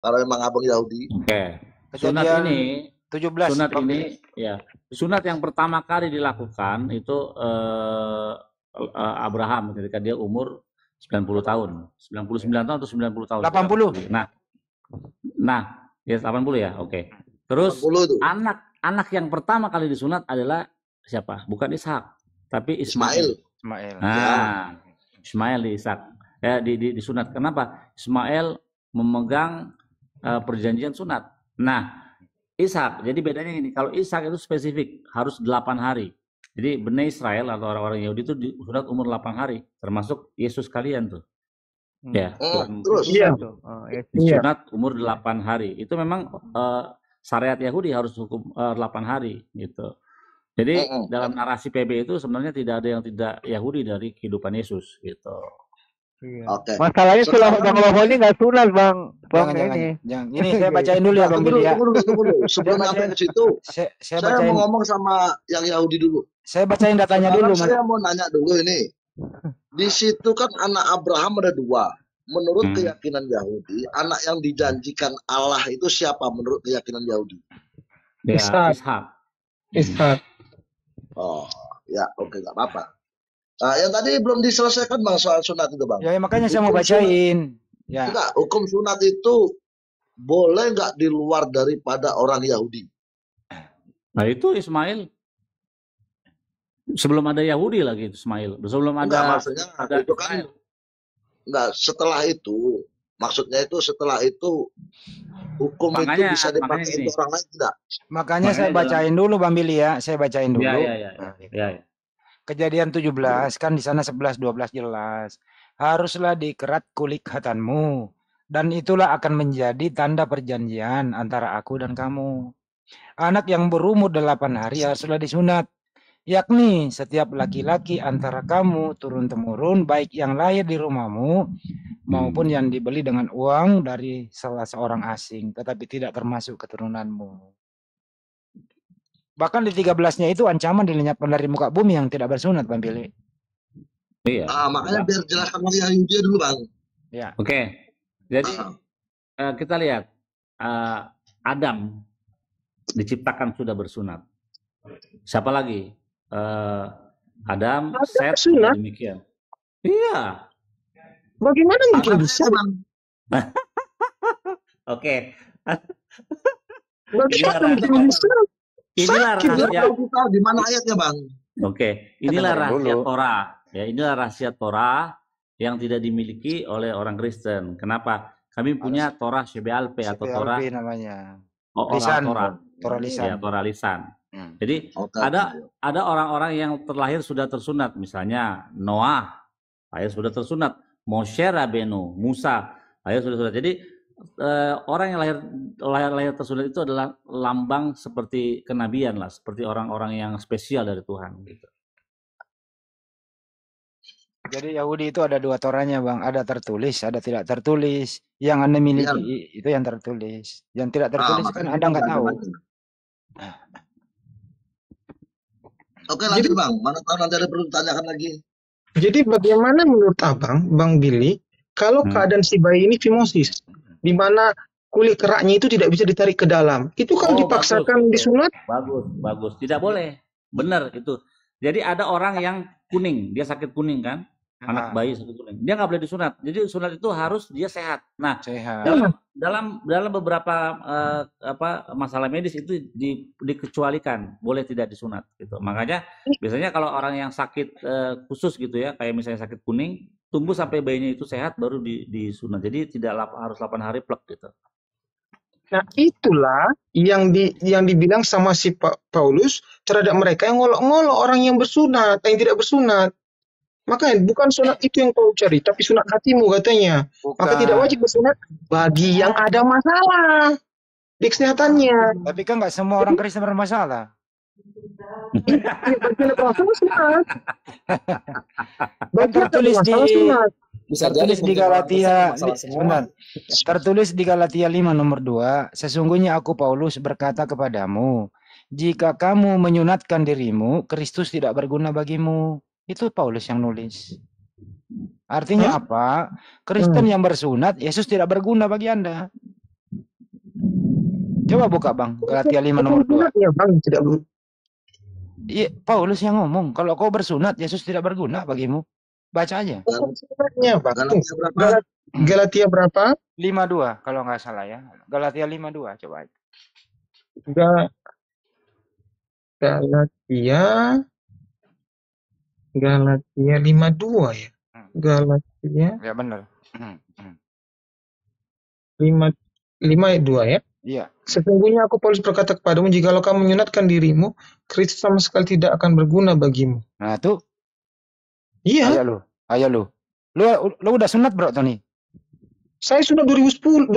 Kalau memang abang Yahudi. Oke. Sunat Kejadian ini, 17. sunat Bang ini, Billy. ya, sunat yang pertama kali dilakukan itu Abraham ketika dia umur 90 tahun, 99 tahun atau 90 tahun. 80. Nah, ya 80 ya, oke. Terus 80 tuh. anak yang pertama kali disunat adalah siapa? Bukan Ishak, tapi Ismail. Ismail. Nah, Ismail di Ishak. Ya, disunat. Kenapa? Ismail memegang perjanjian sunat. Nah, Ishak, jadi bedanya ini, kalau Ishak itu spesifik, harus 8 hari. Jadi Bani Israel atau orang-orang Yahudi itu disunat umur 8 hari, termasuk Yesus kalian tuh. Ya, Terus Iya. disunat umur 8 hari. Itu memang syariat Yahudi harus hukum 8 hari gitu. Jadi dalam narasi PB itu sebenarnya tidak ada yang tidak Yahudi dari kehidupan Yesus gitu. Iya. Oke. Masalahnya sulap Bang Loho ini nggak sunat Bang. Jangan, jangan. Ini saya bacain dulu ya Bang Billy ya. Tunggu dulu. Sebelum sampai ke situ, Saya saya bacain. mau ngomong sama yang Yahudi dulu. Saya bacain datanya dulu, Mas. Saya mau nanya dulu ini. Di situ kan anak Abraham ada 2. Menurut keyakinan Yahudi, anak yang dijanjikan Allah itu siapa menurut keyakinan Yahudi? Ya, Ishak. Oh, ya oke, nggak apa-apa. Nah, yang tadi belum diselesaikan Bang soal sunat itu Bang. Ya makanya saya mau bacain. Ya. Enggak, hukum sunat itu boleh nggak di luar daripada orang Yahudi? Nah itu Ismail. Sebelum ada Yahudi lagi Ismail. Sebelum ada. Enggak, maksudnya ada itu kan. Enggak, setelah itu. Maksudnya itu setelah itu hukum makanya, itu bisa dipakai untuk orang lain tidak? Makanya saya bacain dulu Bang Billy ya. Saya bacain dulu. Ya. Kejadian 17 kan di sana 11 12 jelas. Haruslah dikerat kulit khatanmu dan itulah akan menjadi tanda perjanjian antara aku dan kamu. Anak yang berumur 8 hari haruslah disunat. Yakni setiap laki-laki antara kamu turun-temurun baik yang lahir di rumahmu maupun yang dibeli dengan uang dari salah seorang asing tetapi tidak termasuk keturunanmu. Bahkan di 13-nya itu ancaman dilenyapkan dari muka bumi yang tidak bersunat, Bang Billy. Iya. Makanya biar jelaskan lagi Yahudi dulu, Bang. Ya. Oke. Jadi kita lihat Adam diciptakan sudah bersunat. Siapa lagi? Adam, Set, demikian. Iya. Bagaimana mungkin bisa, Bang? Oke. Bagaimana mungkin bisa? Inilah rahasia. Di mana ayatnya, Bang? Oke, inilah rahasia Torah. Ya, inilah rahasia Torah yang tidak dimiliki oleh orang Kristen. Kenapa? Kami punya Torah Shebealpe atau Torah namanya. Lisan. Torah lisan. Ya, Torah lisan. Jadi ada orang-orang yang terlahir sudah tersunat, misalnya Noah, lahir sudah tersunat, Moshe Rabenu, Musa, lahir sudah tersunat. Jadi orang yang lahir tersunat itu adalah lambang seperti kenabian lah, seperti orang-orang yang spesial dari Tuhan gitu. Jadi Yahudi itu ada 2 Torahnya, Bang. Ada tertulis, ada tidak tertulis. Yang Anda miliki itu yang tertulis. Yang tidak tertulis kan Anda nggak tahu. Oke, lanjut Bang. Mana tahu nanti ada perlu ditanyakan lagi. Jadi bagaimana menurut Abang, Bang Billy, kalau keadaan si bayi ini fimosis, di mana kulit keraknya itu tidak bisa ditarik ke dalam, itu kan dipaksakan disunat? Bagus. Tidak boleh. Benar itu. Jadi ada orang yang kuning, dia sakit kuning kan, anak bayi sakit kuning, dia nggak boleh disunat. Jadi sunat itu harus dia sehat. Nah, dalam beberapa masalah medis itu dikecualikan, boleh tidak disunat gitu. Makanya biasanya kalau orang yang sakit khusus gitu ya, kayak misalnya sakit kuning, tunggu sampai bayinya itu sehat baru disunat. Jadi tidak harus 8 hari plek gitu. Nah, itulah yang dibilang sama si Paulus terhadap mereka yang ngolok-ngolok orang yang bersunat, yang tidak bersunat. Makanya bukan sunat itu yang kau cari, tapi sunat hatimu katanya. Maka tidak wajib bersunat bagi yang ada masalah di kesehatannya. Tapi kan nggak semua orang Kristen bermasalah. Tertulis di Galatia, tertulis di Galatia 5 nomor 2, sesungguhnya aku Paulus berkata kepadamu, jika kamu menyunatkan dirimu, Kristus tidak berguna bagimu. Itu Paulus yang nulis. Artinya apa? Kristen yang bersunat, Yesus tidak berguna bagi Anda. Coba buka Bang, Galatia 5 nomor 2. Sunat ya Bang, tidak berguna. Iya, Paulus yang ngomong, kalau kau bersunat, Yesus tidak berguna bagimu. Baca aja. Bukan sunatnya Bang. Galatia berapa? Galatia berapa? 52 kalau nggak salah ya. Galatia 52 coba. Galatia 52 ya. Galatia Ya benar. 5 ayat 2 ya. Iya. Sesungguhnya aku Paulus berkata kepadamu, jikalau kamu menyunatkan dirimu, Kristus sama sekali tidak akan berguna bagimu. Nah tuh. Iya. Ayo lu. Lu udah sunat bro Tony? Saya sudah 2011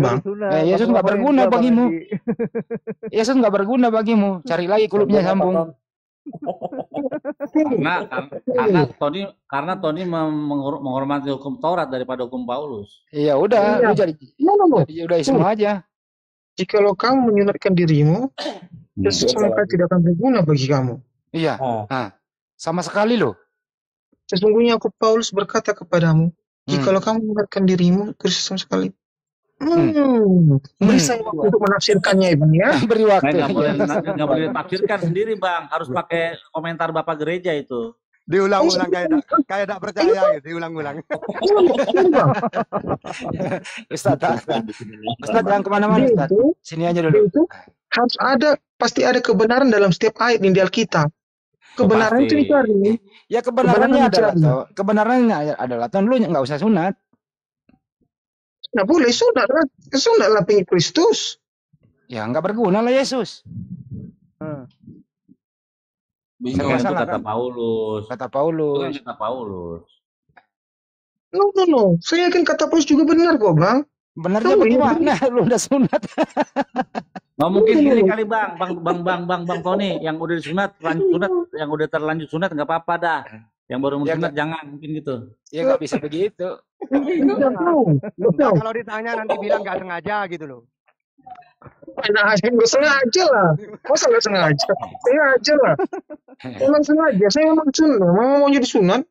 Bang. Yesus nggak berguna bagimu. Yesus nggak berguna bagimu. Cari lagi kulupnya sambung. karena Tony menghormati hukum Taurat daripada hukum Paulus. Iya udah, lu jadi udah semua aja. Jikalau kamu menyunatkan dirimu, Yesus sama sekali tidak akan berguna bagi kamu. Iya. Nah, sama sekali loh. Sesungguhnya aku Paulus berkata kepadamu, jikalau kamu menyunatkan dirimu, Kristus sama sekali. Beri saya waktu untuk menafsirkannya Bang ya. Beri waktu. Nggak boleh tafsirkan sendiri Bang, harus pakai komentar Bapak Gereja itu. Diulang-ulang kayak tidak percaya gitu, diulang-ulang. Ustaz jangan kemana-mana Ustaz. Sini aja dulu. Itu harus pasti ada kebenaran dalam setiap ayat di Alkitab. Kebenaran itu dicari. Ya kebenarannya adalah Tuhan lu nggak usah sunat. Nggak boleh sunatlah pengikut Kristus. Ya nggak berguna lah Yesus. Bingung itu kata Paulus. No. Saya yakin kata Paulus juga benar kok Bang. Benarnya bagaimana? Lu udah sunat. Nggak mungkin gini kali Bang Tony yang udah disunat, yang udah terlanjut sunat nggak apa-apa dah. Yang baru mau sunat jangan mungkin gitu. Ya nggak bisa begitu. Kalau ditanya nanti bilang nggak sengaja gitu loh. Nah, saya nggak sengaja lah. Masa nggak sengaja? Sengaja lah. Emang sengaja. Saya memang sunat. Memang mau jadi sunat.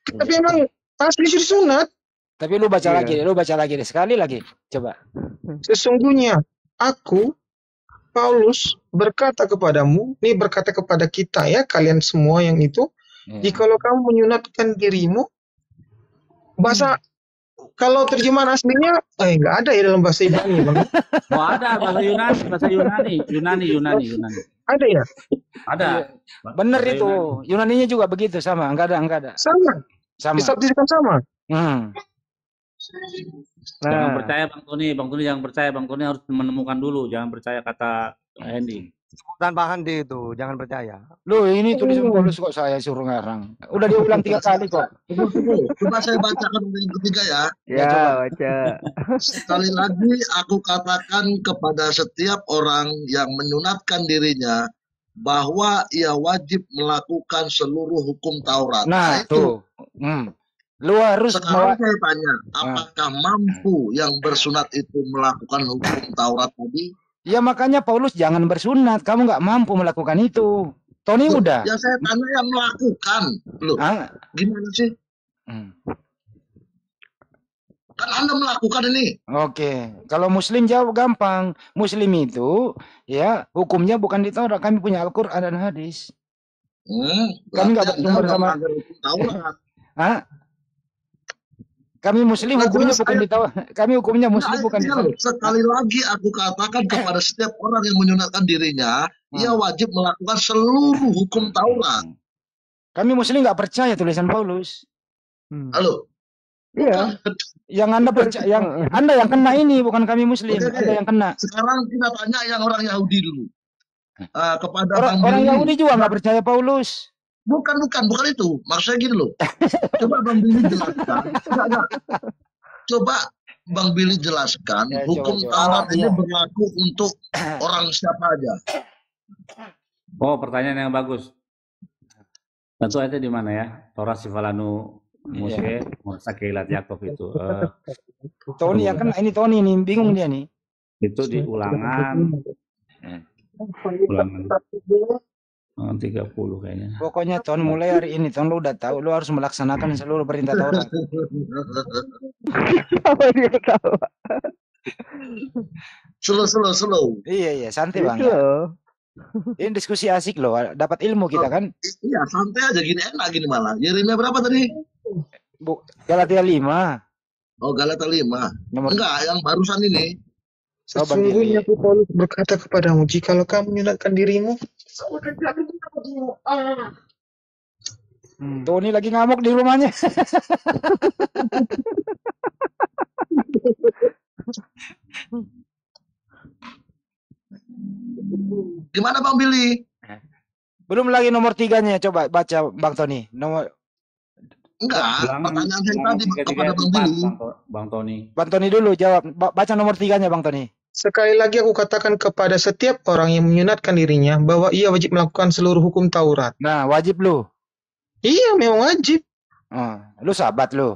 Tapi emang asli jadi sunat. Tapi lu baca lagi deh. Sekali lagi. Coba. Sesungguhnya aku Paulus berkata kepadamu, ini berkata kepada kita ya, kalian semua yang itu, jikalau kamu menyunatkan dirimu, bahasa kalau terjemahan aslinya nggak ada ya dalam bahasa Ibrani Bang. Oh ada bahasa Yunani. Ada ya? Ada. Bener itu. Yunaninya juga begitu sama, enggak ada. Sama. Disabdikan sama. Jangan percaya Bang Tony jangan percaya. Bang Tony harus menemukan dulu, jangan percaya kata Hendy. Tanpa Handi itu, jangan percaya. Loh, ini tulisan Paulus kok saya suruh ngarang. Udah diulang 3 kali kok. Coba saya bacakan yang ketiga ya. Ya, baca. Sekali lagi aku katakan kepada setiap orang yang menyunatkan dirinya bahwa ia wajib melakukan seluruh hukum Taurat. Nah, itu. Lu harus sekarang saya tanya, apakah mampu yang bersunat itu melakukan hukum Taurat tadi? Ya makanya Paulus jangan bersunat, kamu nggak mampu melakukan itu. Tony udah. Ya saya tanya yang melakukan, loh. Gimana sih? Kan Anda melakukan ini. Oke, kalau Muslim jawab gampang. Muslim itu ya hukumnya bukan di Taurat, kami punya Al-Quran dan hadis. Kami nggak bersumber sama Taurat. Kami Muslim hukumnya bukan di Taurat. Kami hukumnya Muslim bukan di Taurat. Sekali lagi aku katakan kepada setiap orang yang menyunatkan dirinya, ia wajib melakukan seluruh hukum Taurat. Kami Muslim nggak percaya tulisan Paulus. Halo. Iya. Yang Anda percaya, Anda yang kena ini, bukan kami Muslim. Anda yang kena. Sekarang kita tanya yang orang Yahudi dulu. Kepada orang Yahudi juga nggak percaya Paulus. Bukan itu. Maksudnya gini loh. Coba Bang Billy jelaskan. Coba Bang Billy jelaskan hukum Taurat ini berlaku untuk orang siapa aja. Oh, pertanyaan yang bagus. Tentu aja di mana ya? Torah Sifalanu Mose, Sakelat Yakov itu. Tony yang kena ini Tony ini bingung dia nih. Itu di Ulangan 30 kayaknya. Pokoknya Ton mulai hari ini Ton lu udah tahu lu harus melaksanakan seluruh perintah Taurat. Apa dia ketawa? Slow. Iya, santai Bang. Itu Ya. loh. Ini diskusi asik loh, dapat ilmu kita kan. Iya, santai aja gini, enak gini malah. Yeremia berapa tadi? Galatia 5. Oh, Galata 5. Nomor Enggak, yang barusan ini. Sesungguhnya aku Paulus berkata kepadamu, jikalau kamu menyunatkan dirimu, Tony lagi ngamuk di rumahnya. Gimana Bang Billy? Belum lagi nomor 3-nya, coba baca Bang Tony. Enggak, pertanyaan saya tadi kepada Bang Billy. Bang Tony. Bang Tony dulu jawab. Baca nomor 3-nya Bang Tony. sekali lagi aku katakan kepada setiap orang yang menyunatkan dirinya bahwa ia wajib melakukan seluruh hukum Taurat. Nah, wajib lu. Iya, memang wajib. Lu sahabat lu.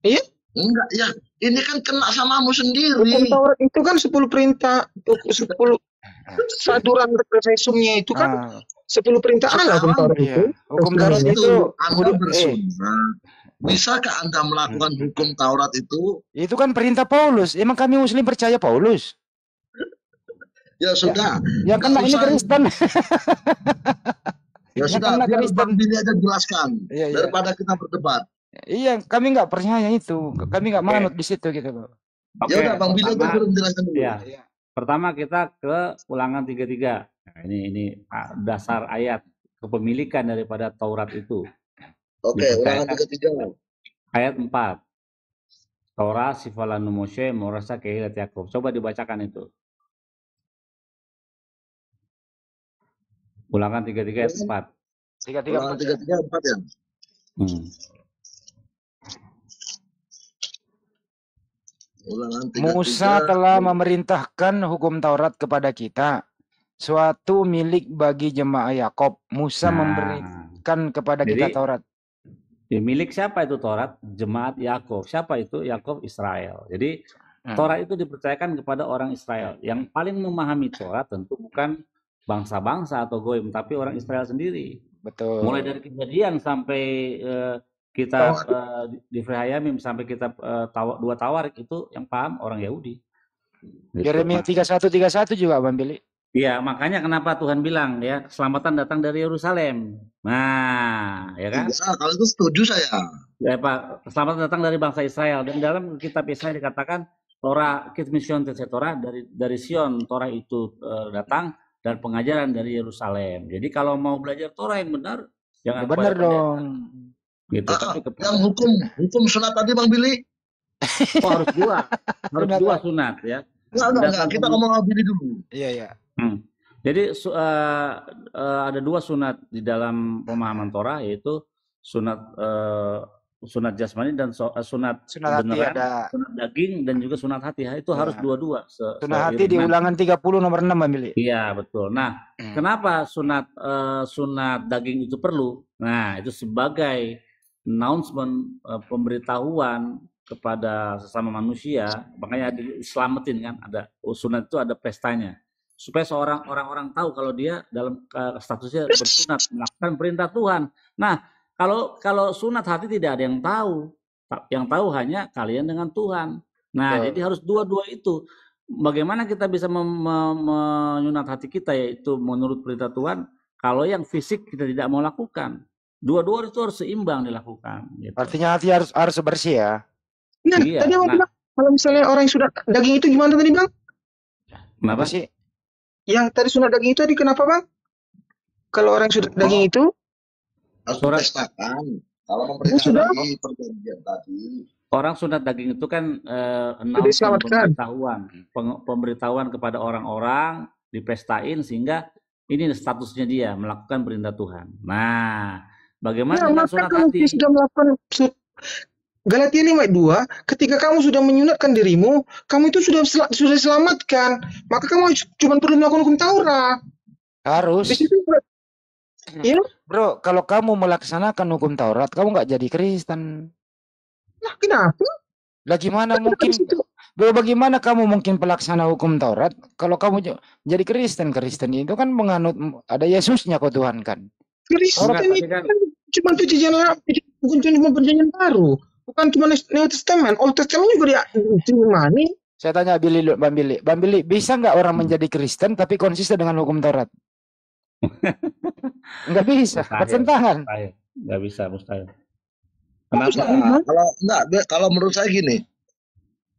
Iya. Enggak, ya. Ini kan kena samamu sendiri. Hukum Taurat itu kan 10 perintah, 10 saduran resumnya itu kan 10 perintah Allah hukum Taurat itu. Hukum Taurat itu Anda bersunat. Bisakah Anda melakukan hukum Taurat itu? Itu kan perintah Paulus. Emang kami Muslim percaya Paulus? Ya sudah. Ya kan ini Kristen. Ya sudah, biar Bang Billy aja jelaskan. Iya. Daripada kita berdebat. Iya, kami nggak percaya itu. Kami nggak manut di situ gitu loh. Ya udah, Bang Billy aja belum jelaskan dulu. Ya. Pertama kita ke Ulangan 33. Nah, ini dasar ayat kepemilikan daripada Taurat itu. Oke, Ulangan 33. Ayat 4. Torah sifalanu Moshe morasa kehilat Yakub. Coba dibacakan itu. Ulangan 33 ayat 4. 33 Ulangan 33 4 ya. Musa telah memerintahkan hukum Taurat kepada kita, suatu milik bagi jemaah Yakub. Musa memberikan kepada kita Taurat. Milik siapa itu Taurat? Jemaat Yakub. Siapa itu? Yakub Israel. Jadi Taurat itu dipercayakan kepada orang Israel. Yang paling memahami Taurat tentu bukan bangsa-bangsa atau goyim, tapi orang Israel sendiri. Betul. Mulai dari Kejadian sampai kita di Frehayamim sampai kita 2 Tawarik itu yang paham orang Yahudi. Yeremia 31:31 juga Bang Billy. Iya, makanya kenapa Tuhan bilang ya keselamatan datang dari Yerusalem. Nah, ya kan? Ya, kalau itu setuju saya. Ya Pak, keselamatan datang dari bangsa Israel. Dan dalam kitab Yesaya dikatakan Torah Kitmission Torah dari Sion Torah itu datang dan pengajaran dari Yerusalem. Jadi kalau mau belajar Torah yang benar, jangan benar dong. Gitu. Yang hukum sunat tadi Bang Billy? Oh, harus dua sunat ya. Enggak, kita ngomong Bang Billy dulu. Iya. Jadi ada 2 sunat di dalam pemahaman Torah, yaitu sunat jasmani dan sunat beneran, sunat daging dan juga sunat hati. Itu harus dua-dua. Sunat hati di Ulangan 30 nomor 6 Bang Billy. Iya, betul. Nah, kenapa sunat daging itu perlu? Nah, itu sebagai announcement, pemberitahuan kepada sesama manusia, makanya diselamatin kan, ada sunat itu ada pestanya. Supaya orang-orang tahu kalau dia dalam statusnya bersunat melakukan perintah Tuhan. Nah, kalau sunat hati tidak ada yang tahu. Yang tahu hanya kalian dengan Tuhan. Nah, jadi harus dua-dua itu. Bagaimana kita bisa menyunat hati kita, yaitu menurut perintah Tuhan, kalau yang fisik kita tidak mau lakukan. Dua-dua itu harus seimbang dilakukan. Gitu. Artinya hati harus bersih ya. Nah, tadi bilang kalau misalnya orang yang sudah daging itu gimana tadi Bang? Kenapa sih? Yang tadi sunat daging itu tadi kenapa Bang? Kalau orang yang sudah daging itu harus dipestakan. Kalau memperintahkan perjanjian tadi. Orang sunat daging itu kan pemberitahuan kepada orang-orang, dipestain sehingga ini statusnya dia melakukan perintah Tuhan. Nah, bagaimana dengan sunat hati? Sudah melakukan Galatia 5:2, ketika kamu sudah menyunatkan dirimu, kamu itu sudah diselamatkan. Maka kamu cuma perlu melakukan hukum Taurat. Harus. Di situ, ya? Bro, kalau kamu melaksanakan hukum Taurat, kamu nggak jadi Kristen. Nah, kenapa? Lah gimana mungkin? Bro, bagaimana kamu mungkin pelaksana hukum Taurat kalau kamu jadi Kristen? Kristen itu kan menganut ada Yesusnya kok Tuhan kan. Kristen itu kan cuma perjanjian baru. Bukan cuma New Testament, Old Testament juga dia terima nih. Saya tanya Bang Billy, bisa nggak orang menjadi Kristen tapi konsisten dengan hukum Taurat? Nggak bisa, bertentangan. Nggak bisa, mustahil. Kalau menurut saya gini,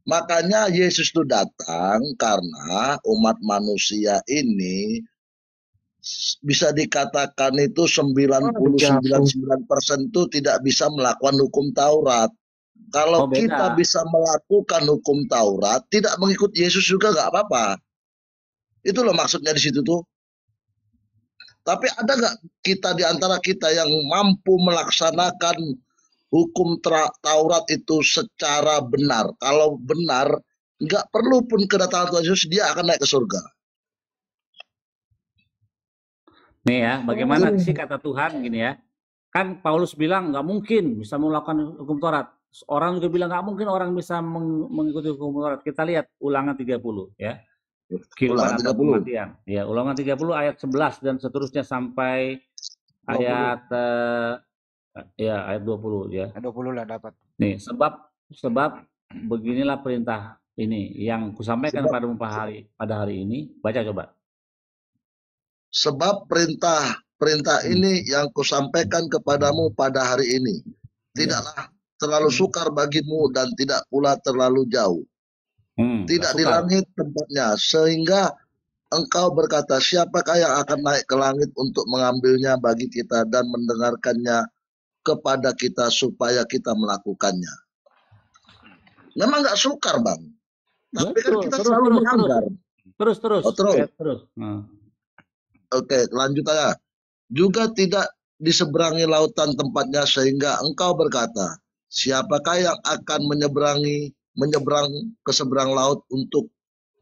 makanya Yesus itu datang karena umat manusia ini bisa dikatakan itu 99% itu tidak bisa melakukan hukum Taurat. Kalau kita bisa melakukan hukum Taurat, tidak mengikut Yesus juga nggak apa-apa. Itu loh maksudnya di situ tuh. Tapi ada nggak kita di antara kita yang mampu melaksanakan hukum Taurat itu secara benar? Kalau benar, nggak perlu pun kedatangan Tuhan Yesus, dia akan naik ke surga. Nih ya, bagaimana sih kata Tuhan gini ya? Kan Paulus bilang nggak mungkin bisa melakukan hukum Taurat. Orang juga bilang nggak mungkin orang bisa mengikuti hukum Taurat. Kita lihat Ulangan 30 ya. Ulangan 30. Ya, Ulangan 30 ayat 11 dan seterusnya sampai 20. ayat 20 ya. 20 lah dapat. Nih, sebab beginilah perintah ini yang kusampaikan padamu pada hari ini. Baca coba. Sebab perintah ini yang kusampaikan kepadamu pada hari ini tidaklah terlalu sukar bagimu dan tidak pula terlalu jauh. Tidak di langit tempatnya, sehingga engkau berkata, siapakah yang akan naik ke langit untuk mengambilnya bagi kita dan mendengarkannya kepada kita supaya kita melakukannya. Memang nggak sukar, Bang. Tapi kan kita selalu melanggar. Terus. Oke, lanjut aja. Juga tidak diseberangi lautan tempatnya, sehingga engkau berkata, siapakah yang akan menyeberang ke seberang laut untuk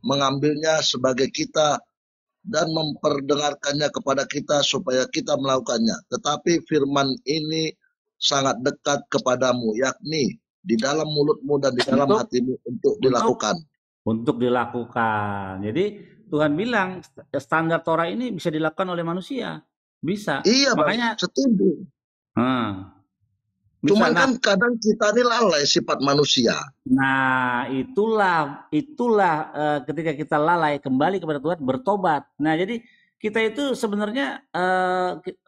mengambilnya sebagai kita dan memperdengarkannya kepada kita supaya kita melakukannya. Tetapi firman ini sangat dekat kepadamu, yakni di dalam mulutmu dan di dalam hatimu untuk dilakukan. Untuk dilakukan. Jadi Tuhan bilang standar Torah ini bisa dilakukan oleh manusia. Bisa. Iya, makanya setuju. Cuman kan kadang kita ini lalai sifat manusia. Nah, itulah ketika kita lalai kembali kepada Tuhan, bertobat. Nah, jadi kita itu sebenarnya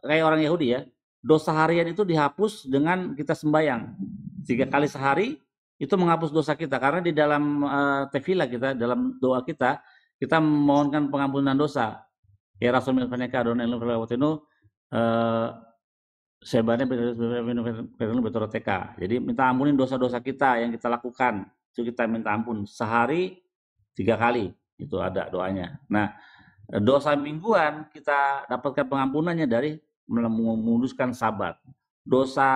kayak orang Yahudi ya. Dosa harian itu dihapus dengan kita sembahyang. 3 kali sehari itu menghapus dosa kita, karena di dalam tefilah kita, dalam doa kita memohonkan pengampunan dosa. Ya Rasul Milvaneka Adonai Lewatinu sebanyak betoroteka. Jadi minta ampunin dosa-dosa kita yang kita lakukan. Itu kita minta ampun sehari 3 kali. Itu ada doanya. Nah, dosa mingguan kita dapatkan pengampunannya dari menguduskan Sabat. Dosa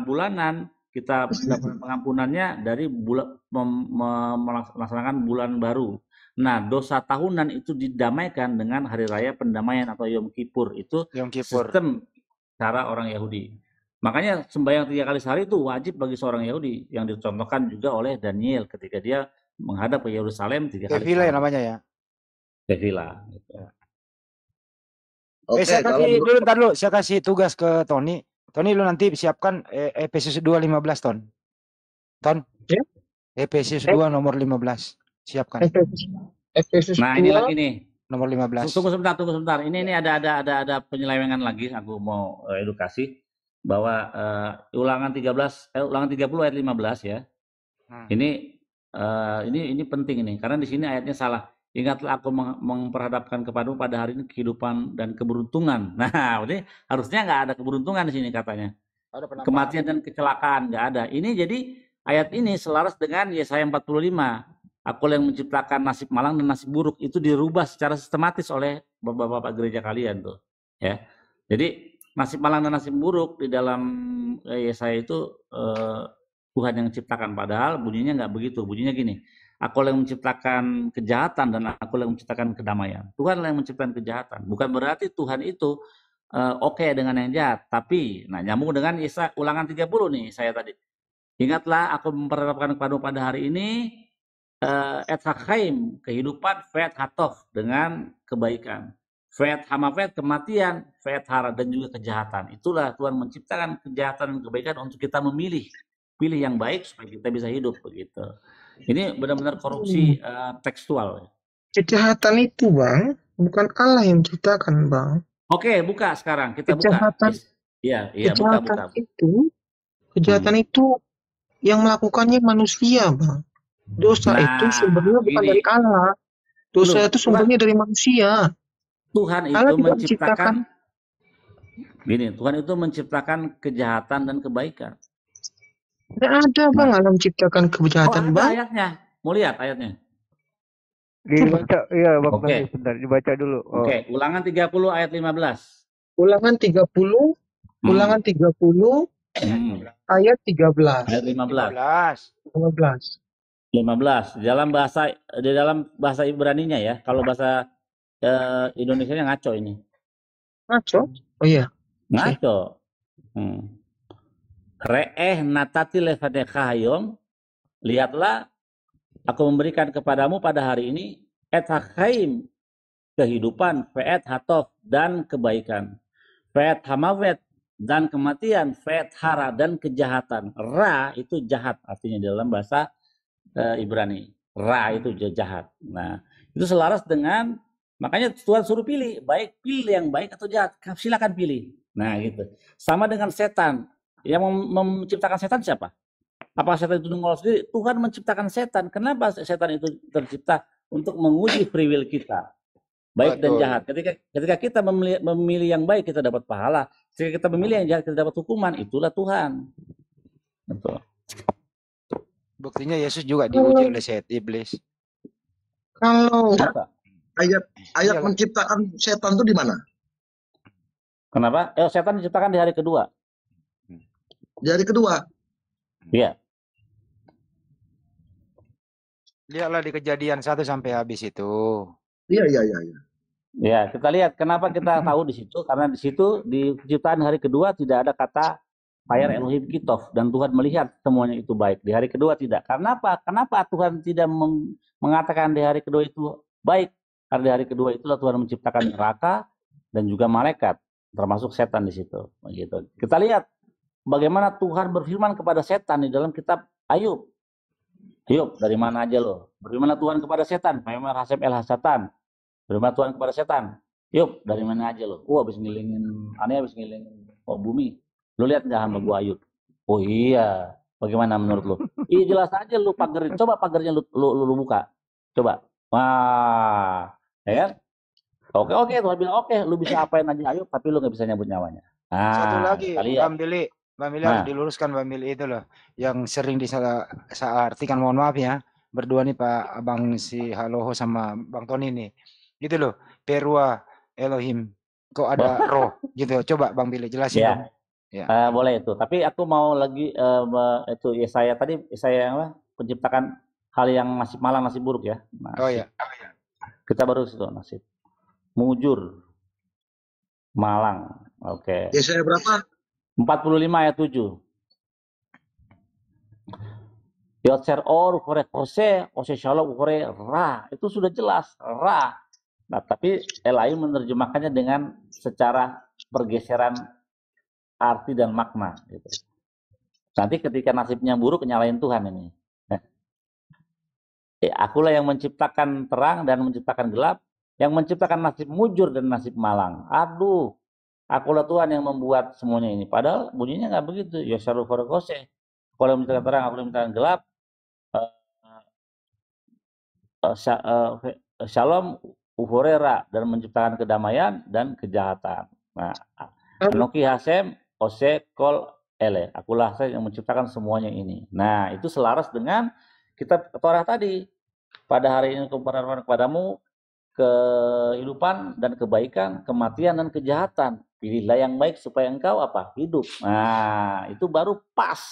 bulanan kita dapat pengampunannya dari melaksanakan bulan baru. Nah, dosa tahunan itu didamaikan dengan hari raya pendamaian atau Yom Kippur. Itu sistem cara orang Yahudi. Makanya sembahyang 3 kali sehari itu wajib bagi seorang Yahudi, yang dicontohkan juga oleh Daniel ketika dia menghadap ke Yerusalem 3 kali. Tefilah namanya ya. Tefilah. Gitu. Saya kasih dulu, ntar dulu, saya kasih tugas ke Tony. Tony, lu nanti siapkan Efesus 2:15 Ton. Ya? Efesus 2 nomor 15. Siapkan. Nah, ini lagi nih. Nomor 15. Tunggu sebentar. Ini ada penyelewengan lagi. Aku mau edukasi bahwa ulangan 30 ayat 15 ya. Ini penting ini, karena di sini ayatnya salah. Ingatlah aku memperhadapkan kepadamu pada hari ini kehidupan dan keberuntungan. Nah, ini harusnya nggak ada keberuntungan di sini katanya. Kematian dan kecelakaan nggak ada. Ini jadi ayat ini selaras dengan Yesaya 45. Aku yang menciptakan nasib malang dan nasib buruk, itu dirubah secara sistematis oleh bapak-bapak gereja kalian tuh, ya. Jadi nasib malang dan nasib buruk di dalam Yesaya itu Tuhan yang menciptakan, padahal bunyinya nggak begitu. Bunyinya gini, aku yang menciptakan kejahatan dan aku yang menciptakan kedamaian. Tuhan yang menciptakan kejahatan. Bukan berarti Tuhan itu oke dengan yang jahat, tapi nyambung dengan Ulangan 30 nih saya tadi. Ingatlah aku memperhadapkan kepadamu pada hari ini et hakhaim, kehidupan, vet hatof, dengan kebaikan, vet hamafet, kematian, vet hara, dan juga kejahatan. Itulah Tuhan menciptakan kejahatan dan kebaikan untuk kita pilih yang baik supaya kita bisa hidup begitu. Ini benar-benar korupsi tekstual. Kejahatan itu, Bang, bukan Allah yang menciptakan, Bang. Oke, buka sekarang. Kita buka. Iya, buka. Kejahatan itu yang melakukannya manusia, Bang. Dosa itu sumbernya bukan dari Allah. Dosa itu sumbernya dari manusia. Tuhan itu menciptakan Tuhan itu menciptakan kejahatan dan kebaikan. Tidak ada, Bang, Allah menciptakan kejahatan, Bang. Ayatnya. Mau lihat ayatnya? Dibaca, iya, Bang. Bentar, dibaca dulu. Oke, Ulangan 30 ayat 15. Ulangan 30, Ulangan 30 ayat 13. Ayat 15. 15. Di dalam bahasa Ibraninya ya. Kalau bahasa Indonesianya ngaco ini. Ngaco? Oh iya. Ngaco. Re'eh natati lefadeka hayom. Lihatlah, aku memberikan kepadamu pada hari ini et hakhaim, kehidupan, ve'et hatof, dan kebaikan, ve'et hamawet, dan kematian, ve'et hara, dan kejahatan. Ra itu jahat artinya dalam bahasa Ibrani. Ra itu jahat. Nah, itu selaras dengan, makanya Tuhan suruh pilih, baik pilih yang baik atau jahat, silakan pilih. Nah, gitu. Sama dengan setan. Yang menciptakan setan siapa? Apa setan itu nongol sendiri? Tuhan menciptakan setan. Kenapa setan itu tercipta? Untuk menguji free will kita, baik dan jahat. Ketika kita memilih yang baik, kita dapat pahala. Ketika kita memilih yang jahat, kita dapat hukuman. Itulah Tuhan. Betul. Buktinya Yesus juga diuji oleh iblis. Kalau ayat menciptakan setan itu di mana? Kenapa? Setan diciptakan di hari kedua. Di hari kedua? Iya. Lihatlah di Kejadian 1 sampai habis itu. Iya. Ya, kita lihat kenapa kita tahu di situ, karena di situ di penciptaan hari kedua tidak ada kata Fire Elohim Kitov, dan Tuhan melihat semuanya itu baik. Di hari kedua tidak. Karena apa? Kenapa Tuhan tidak mengatakan di hari kedua itu baik? Karena di hari kedua itulah Tuhan menciptakan neraka dan juga malaikat, termasuk setan di situ. Begitu. Kita lihat bagaimana Tuhan berfirman kepada setan di dalam kitab Ayub. Ayub, dari mana aja lo? Bagaimana Tuhan kepada setan? Memang Hasem El Hasatan. Bagaimana Tuhan kepada setan? Ayub, dari mana aja lo? Habis ngilingin bumi. Lu lihat nggak sama gua Ayub? Oh iya. Bagaimana menurut lu? Iya jelas aja lu pagerin. Coba pagernya lu buka. Coba. Wah, ya kan? Oke, Tuhan bilang oke, lu bisa apain aja Ayub, tapi lu nggak bisa nyambut nyawanya. Satu lagi, Bang Billy harus diluruskan Bang Billy itu loh, yang sering disalah artikan, mohon maaf ya, berdua nih Pak Abang si Haloho sama Bang Tony nih, gitu loh, Perua Elohim, kok ada roh gitu, coba Bang Billy jelasin dong. Ya. Boleh itu, tapi aku mau lagi itu saya penciptakan hal yang nasib malang nasib buruk ya. Nasib. Oh ya. Kita baru situ nasib. Mujur. Malang. Oke. Yesaya berapa? 45 ayat 7. Yotser or kore kose shalom kore ra. Itu sudah jelas ra. Nah, tapi Elai menerjemahkannya dengan secara pergeseran arti dan makna gitu. Nanti ketika nasibnya buruk nyalain Tuhan ini. Akulah yang menciptakan terang dan menciptakan gelap, yang menciptakan nasib mujur dan nasib malang. Aduh, akulah Tuhan yang membuat semuanya ini. Padahal bunyinya nggak begitu. Yosharu Forokose. Kalau menciptakan terang, aku menciptakan gelap. Shalom Uforera, dan menciptakan kedamaian dan kejahatan. Nah, Anoki Hasem Ose Kol Ele. Akulah saya yang menciptakan semuanya ini. Nah, itu selaras dengan kitab Torah tadi. Pada hari ini kepadamu kehidupan dan kebaikan, kematian dan kejahatan. Pilihlah yang baik supaya engkau apa? Hidup. Nah, itu baru pas.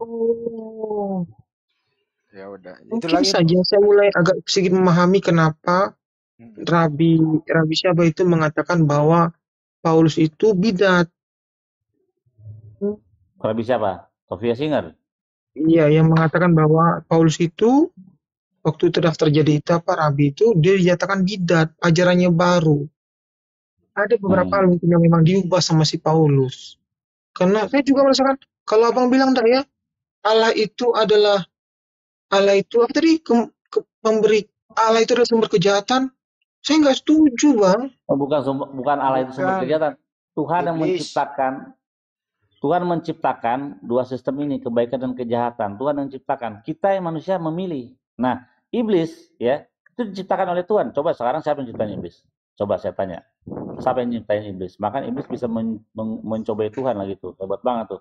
Oh. Ya udah. Mungkin saja saya mulai agak sedikit memahami kenapa Rabi siapa itu mengatakan bahwa Paulus itu bidat. Rabi siapa? Sofia Singer. Iya, yang mengatakan bahwa Paulus itu waktu itu daftar jadi Rabi itu dia dinyatakan bidat, ajarannya baru. Ada beberapa hal mungkin yang memang diubah sama si Paulus. Karena saya juga merasakan, kalau abang bilang tak ya, Allah itu adalah Allah itu apa tadi? Pemberi Allah itu adalah sumber kejahatan. Saya nggak setuju, Bang. Oh, bukan Allah itu sumber Bukan. kejahatan. Tuhan yang Iblis. menciptakan dua sistem ini, kebaikan dan kejahatan. Tuhan yang menciptakan. Kita yang manusia memilih. Nah, iblis ya itu diciptakan oleh Tuhan. Coba sekarang siapa yang menciptakan iblis? Coba saya tanya. Siapa yang menciptakan iblis? Maka iblis bisa mencobai Tuhan lah gitu. Hebat banget tuh.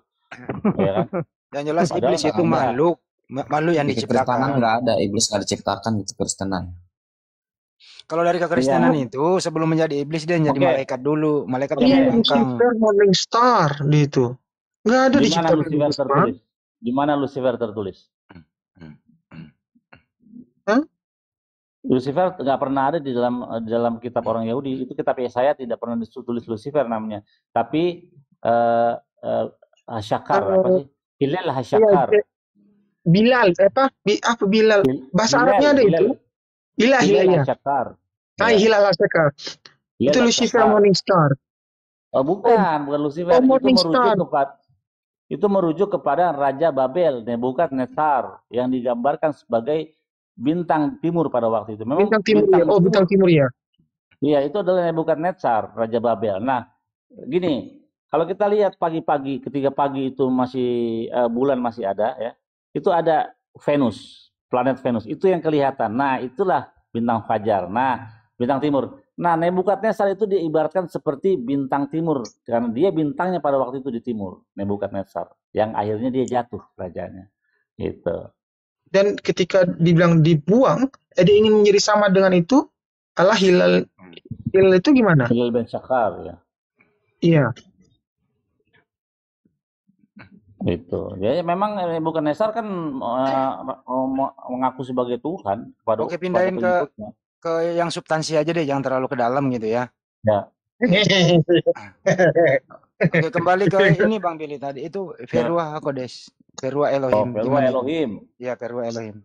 Ya kan? Yang jelas Padahal iblis nggak itu ada. makhluk yang Di kekristenan diciptakan. nggak ada, iblis nggak diciptakan di kekristenan. Kalau dari kekristenan Iya. itu sebelum menjadi iblis dia menjadi Oke. malaikat dulu. Malaikat Oke. yang Iya, membangkang. Lucifer, Morning Star, itu. Nggak ada Di mana diciptakan Lucifer iblis, Bang. tertulis? Di mana Lucifer tertulis? Hah? Lucifer nggak pernah ada di dalam kitab orang Yahudi. Itu kitab Yesaya tidak pernah ditulis Lucifer namanya. Tapi Hasyakar apa sih? Hilal Hasyakar. Iya, Bilal, apa Bilal? Bahasa Arabnya ada itu. Hilal ya. Hasyakar. Hilal Hasyakar. Itu Lucifer Morning Star. Oh, bukan Lucifer. Itu merujuk kepada Raja Babel, Nebukadnezar, yang digambarkan sebagai bintang timur pada waktu itu. Memang Bintang timur ya. Oh, bintang timur ya. Iya, itu adalah Nebukadnezar, Raja Babel. Nah, gini, kalau kita lihat pagi-pagi, ketika pagi itu masih bulan masih ada, ya, itu ada Venus, planet Venus. Itu yang kelihatan. Nah, itulah bintang fajar. Nah, bintang timur. Nah, Nebukadnezar itu diibaratkan seperti bintang timur karena dia bintangnya pada waktu itu di timur, Nebukadnezar, yang akhirnya dia jatuh rajanya. Gitu. Dan ketika dibilang dibuang, dia ingin menjadi sama dengan itu. Allah Hilal itu gimana? Hilal bin Syakar ya. Iya. Itu. Jadi memang Nebukadnezar kan mengaku sebagai Tuhan kepada. Oke, pindahin ke yang substansi aja deh, jangan terlalu ke dalam gitu ya. Ya. Oke, kembali ke ini Bang Billy tadi itu Veruah Kodes, Veruah Elohim. Oh, Veruah Elohim. Iya, Veruah Elohim.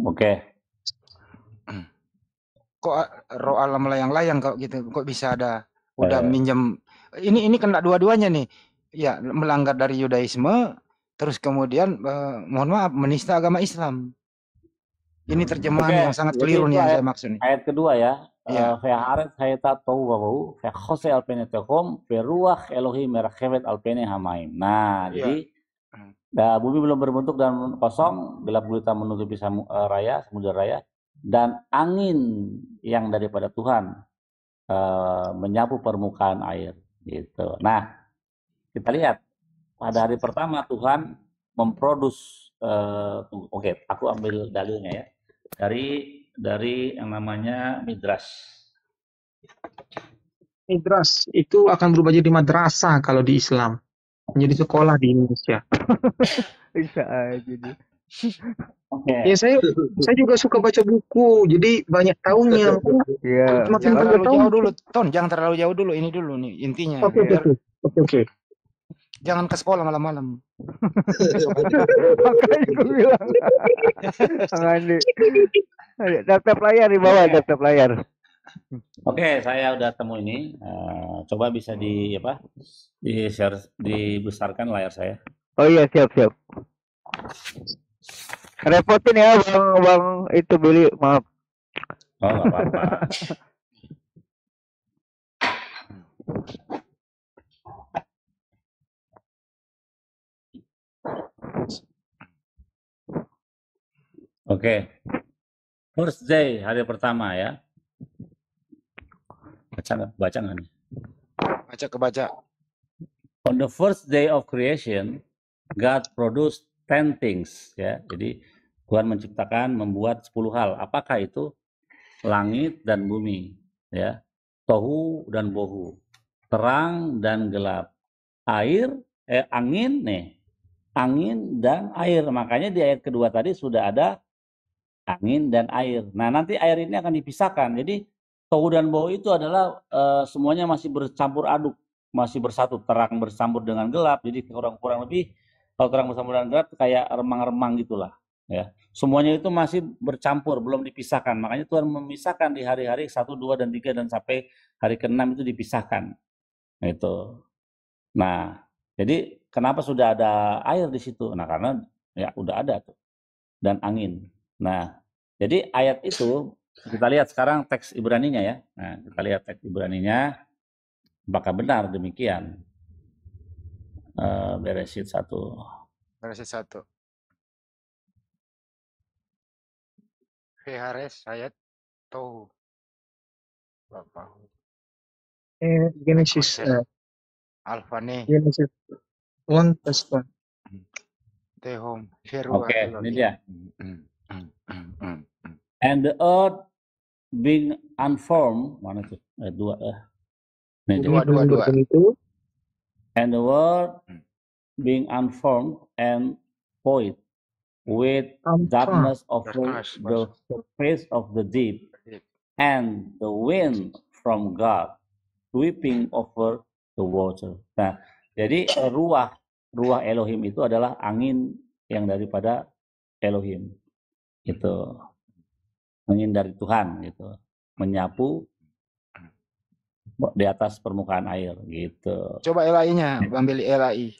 Oke. Kok roh alam layang-layang kok gitu? Kok bisa ada udah minjem ini kena dua-duanya nih. Ya, melanggar dari Yudaisme, terus kemudian mohon maaf menista agama Islam. Ini terjemahan yang sangat keliru nih yang saya maksud nih. Ayat kedua ya. Feharet hayata tohu fehose alpene tekom feruah Elohim merakhevet alpene hamaim. Nah, jadi bumi belum berbentuk dan kosong, gelap gulita menutupi samudra raya, dan angin yang daripada Tuhan menyapu permukaan air. Gitu. Nah, kita lihat pada hari pertama Tuhan memproduksi. Oke, aku ambil dalilnya ya. Dari yang namanya Midrash. Midrash itu akan berubah jadi madrasah kalau di Islam. Menjadi sekolah di Indonesia. Bisa aja. Okay. Ya saya juga suka baca buku, jadi banyak tahunya. Iya. Jangan terlalu jauh dulu, Ton. Jangan terlalu jauh dulu. Ini dulu nih intinya. Oke. Jangan ke sekolah malam-malam. Makanya gue bilang. Daftar layar di bawah, daftar layar. Oke, saya udah temu ini. Coba bisa di-share, dibesarkan layar saya. Oh iya, siap. Repotin ya bang itu Billy, maaf. Oh, nggak apa-apa. Oke. First day, hari pertama ya. Baca nggak nih? Baca. On the first day of creation, God produced 10 things. Ya, jadi Tuhan menciptakan, membuat 10 hal. Apakah itu? Langit dan bumi, ya, tohu dan bohu, terang dan gelap, angin dan air. Makanya di ayat kedua tadi sudah ada angin dan air. Nah, nanti air ini akan dipisahkan. Jadi tohu dan bohu itu adalah semuanya masih bercampur aduk, masih bersatu. Terang bercampur dengan gelap. Jadi kurang lebih kalau terang bercampur dengan gelap kayak remang-remang gitulah. Ya, semuanya itu masih bercampur, belum dipisahkan. Makanya Tuhan memisahkan di hari-hari 1, 2, dan 3 dan sampai hari ke-6 itu dipisahkan. Itu. Nah, jadi kenapa sudah ada air di situ? Nah, karena ya udah ada tuh. dan angin. Nah, jadi ayat itu kita lihat sekarang teks Ibraninya ya. Nah, kita lihat teks Ibraninya apakah benar demikian. Beresit 1. Beresit 1. Hares ayat tohu. Bapak. Genesis Alfane. Genesis 1:1. Tehom. Oke, ini dia. And the earth being unformed, mana tuh? Dua. Ini Dua. And the world being unformed and void, with darkness over the face of the deep, and the wind from God sweeping over the water. Nah, jadi ruah Elohim itu adalah angin yang daripada Elohim. Itu angin dari Tuhan gitu, menyapu di atas permukaan air gitu. Coba LAI-nya, ambil LAI.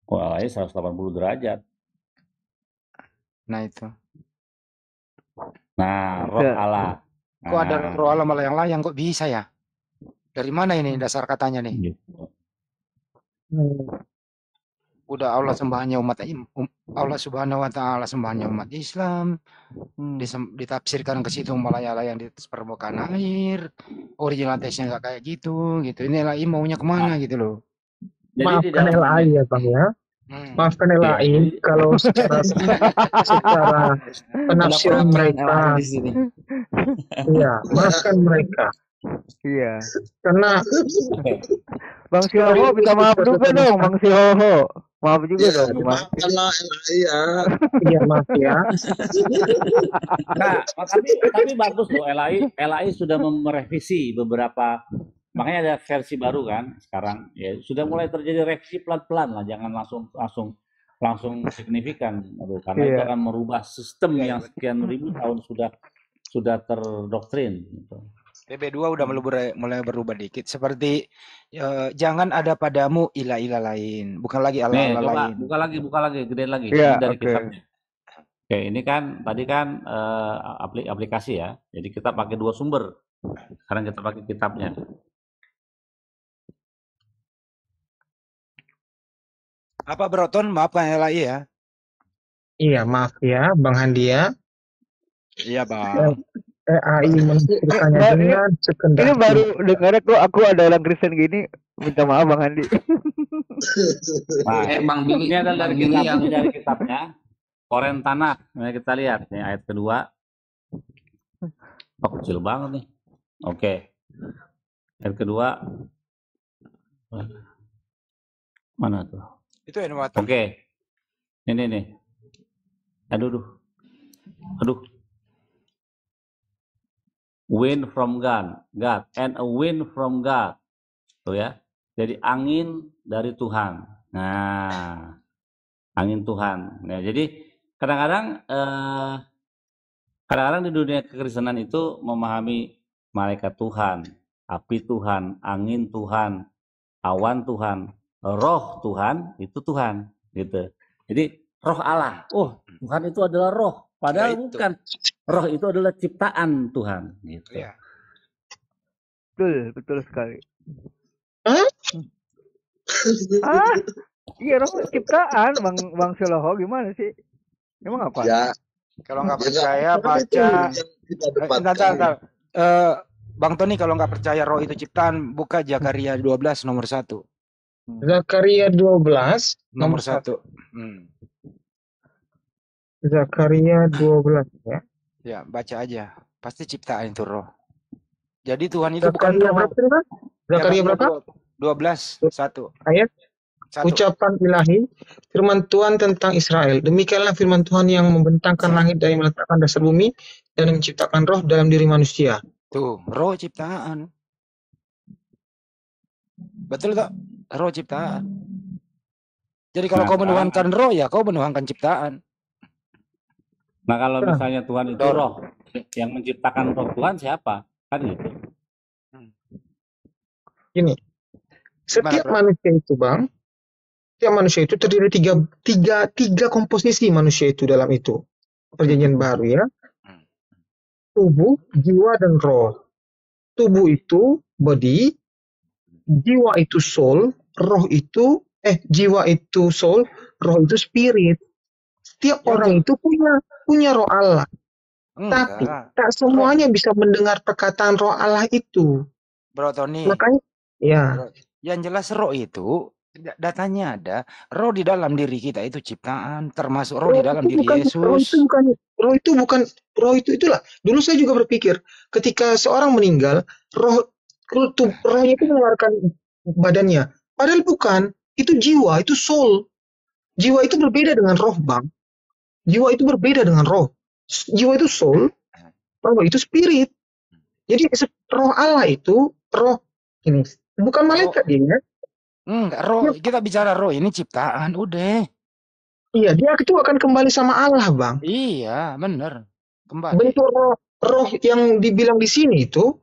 Oh, LAI 180 derajat. Nah itu. Nah, roh Allah. Kok ada roh Allah malah yang layang, kok bisa ya? Dari mana ini dasar katanya nih? Gitu. Udah Allah sembahnya Allah Subhanahu wa taala sembahnya umat Islam. Ditafsirkan ke situ malah yang di atas permukaan air. Original teksnya nggak kayak gitu. Ini LAI maunya kemana gitu loh. Jadi maafkan LAI ya Bang ya. Maafkan LAI kalau secara penafsiran mereka. Iya, maafkan mereka. Iya. Karena Bang Sihoho minta maaf juga dong, Bang Sihoho. Maaf juga dong, Bang. Maafkanlah LAI ya. Iya, maaf ya. Nah, tapi bagus loh, LAI sudah merevisi beberapa, makanya ada versi baru kan sekarang ya, sudah mulai terjadi revisi pelan-pelan lah, jangan langsung signifikan, karena itu akan merubah sistem yang sekian ribu tahun sudah terdoktrin gitu. TB2 udah mulai berubah dikit, seperti jangan ada padamu ilah-ilah lain, bukan lagi Allah lain. Buka lagi, gedein lagi. Ya, ini dari kitabnya. Oke, ini kan tadi kan aplikasi ya, jadi kita pakai 2 sumber. Sekarang kita pakai kitabnya. Apa Broton, maafkan LAI ya. Iya, maaf ya Bang Handia. Iya Bang. AI menafsirkannya dengan sekedar. Ini baru dengar kok aku ada orang Kristen gini. Minta maaf Bang Andi. Nah, Bang Billy, ini adalah dari kitabnya. Koren Tanah. Nah, kita lihat nih ayat kedua. Oh, kecil banget nih. Oke. Ayat kedua. Mana tuh? Itu yang Oke. Ini nih. Aduh. Wind from God, and a wind from God. Tuh ya. Jadi angin dari Tuhan. Nah, angin Tuhan. Nah, jadi kadang-kadang di dunia kekristenan itu memahami malaikat Tuhan, api Tuhan, angin Tuhan, awan Tuhan, roh Tuhan, itu Tuhan gitu. Jadi roh Allah. Oh, Tuhan itu adalah roh. Padahal bukan. Roh itu adalah ciptaan Tuhan gitu. Ya. Betul sekali. Hah? Iya, roh ciptaan Bang Sihoho, gimana sih? Emang apa? Ya. Kalau nggak percaya baca. Bentar. Bang Tony, kalau nggak percaya roh itu ciptaan, buka Zakaria 12 nomor 1. Zakaria 12 nomor 1. Zakaria 12 ya. Ya, baca aja. Pasti ciptaan itu roh. Jadi Tuhan itu bukan Zakaria roh. berapa? Zakaria berapa? 12 1. Ayat 1. Ucapan ilahi, firman Tuhan tentang Israel. Demikianlah firman Tuhan yang membentangkan langit dan meletakkan dasar bumi dan menciptakan roh dalam diri manusia. Tuh, roh ciptaan. Betul tak? Roh ciptaan. Jadi kalau kau menuhankan roh, ya kau menuhankan ciptaan. Nah, kalau misalnya Tuhan itu roh, yang menciptakan roh Tuhan siapa? Kan gitu. Gini, setiap manusia itu Bang, setiap manusia itu terdiri tiga komposisi manusia itu dalam itu. perjanjian baru ya, tubuh, jiwa dan roh. Tubuh itu body, jiwa itu soul, jiwa itu soul, roh itu spirit. Setiap orang itu punya roh Allah. Tapi tak semuanya bisa mendengar perkataan roh Allah itu. Bro Tony. Makanya ya. Yang jelas roh itu datanya ada. Roh di dalam diri kita itu ciptaan, termasuk roh di dalam diri Yesus. Roh itu itulah. Dulu saya juga berpikir ketika seorang meninggal, rohnya itu mengeluarkan badannya. Padahal bukan, itu jiwa, itu soul. Jiwa itu berbeda dengan roh, Bang. Jiwa itu berbeda dengan roh. Jiwa itu soul, roh itu spirit. Jadi roh Allah itu roh ini bukan malaikat dia. Enggak, roh. Kita bicara roh ini ciptaan, udah. Iya, dia itu akan kembali sama Allah, Bang. Iya, benar. Kembali. Bentuk roh yang dibilang di sini itu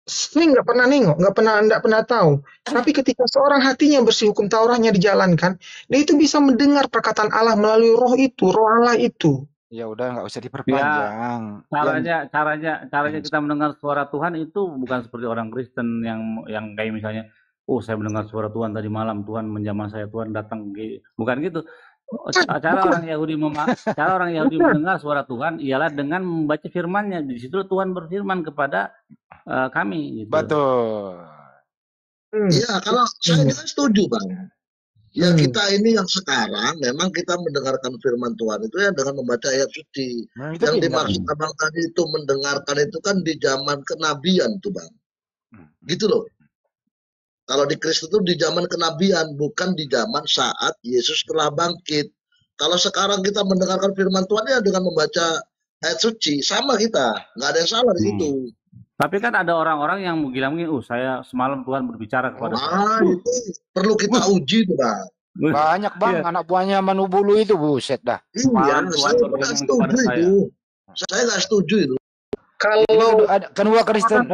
saya nggak pernah nengok, nggak pernah tahu. Tapi ketika seorang hatinya bersih, hukum Tauratnya dijalankan, dia itu bisa mendengar perkataan Allah melalui roh itu, roh Allah itu. Ya udah, nggak usah diperpanjang. Ya, caranya kita mendengar suara Tuhan itu bukan seperti orang Kristen yang kayak misalnya, oh saya mendengar suara Tuhan tadi malam, Tuhan menjamah saya, Tuhan datang, bukan gitu. Cara orang Yahudi mendengar suara Tuhan ialah dengan membaca firman-Nya. Di situ Tuhan berfirman kepada kami. Gitu. Betul. Iya, kalau saya setuju, Bang. Ya kita ini yang sekarang memang kita mendengarkan firman Tuhan itu ya dengan membaca ayat suci. Yang dimaksud Abang tadi itu mendengarkan itu kan di zaman kenabian tuh, Bang. Gitu loh. Kalau di Kristus itu di zaman kenabian, bukan di zaman saat Yesus telah bangkit. Kalau sekarang kita mendengarkan firman Tuhan ya dengan membaca ayat suci, sama kita. Nggak ada yang salah di situ. Tapi kan ada orang-orang yang bilang, saya semalam Tuhan berbicara kepada saya. Itu perlu kita uji tuh, Bang. Banyak, Bang, anak buahnya Manubulu itu, buset dah. Iya, saya nggak setuju itu. Saya nggak setuju itu. Kalau ada kedua Kristen,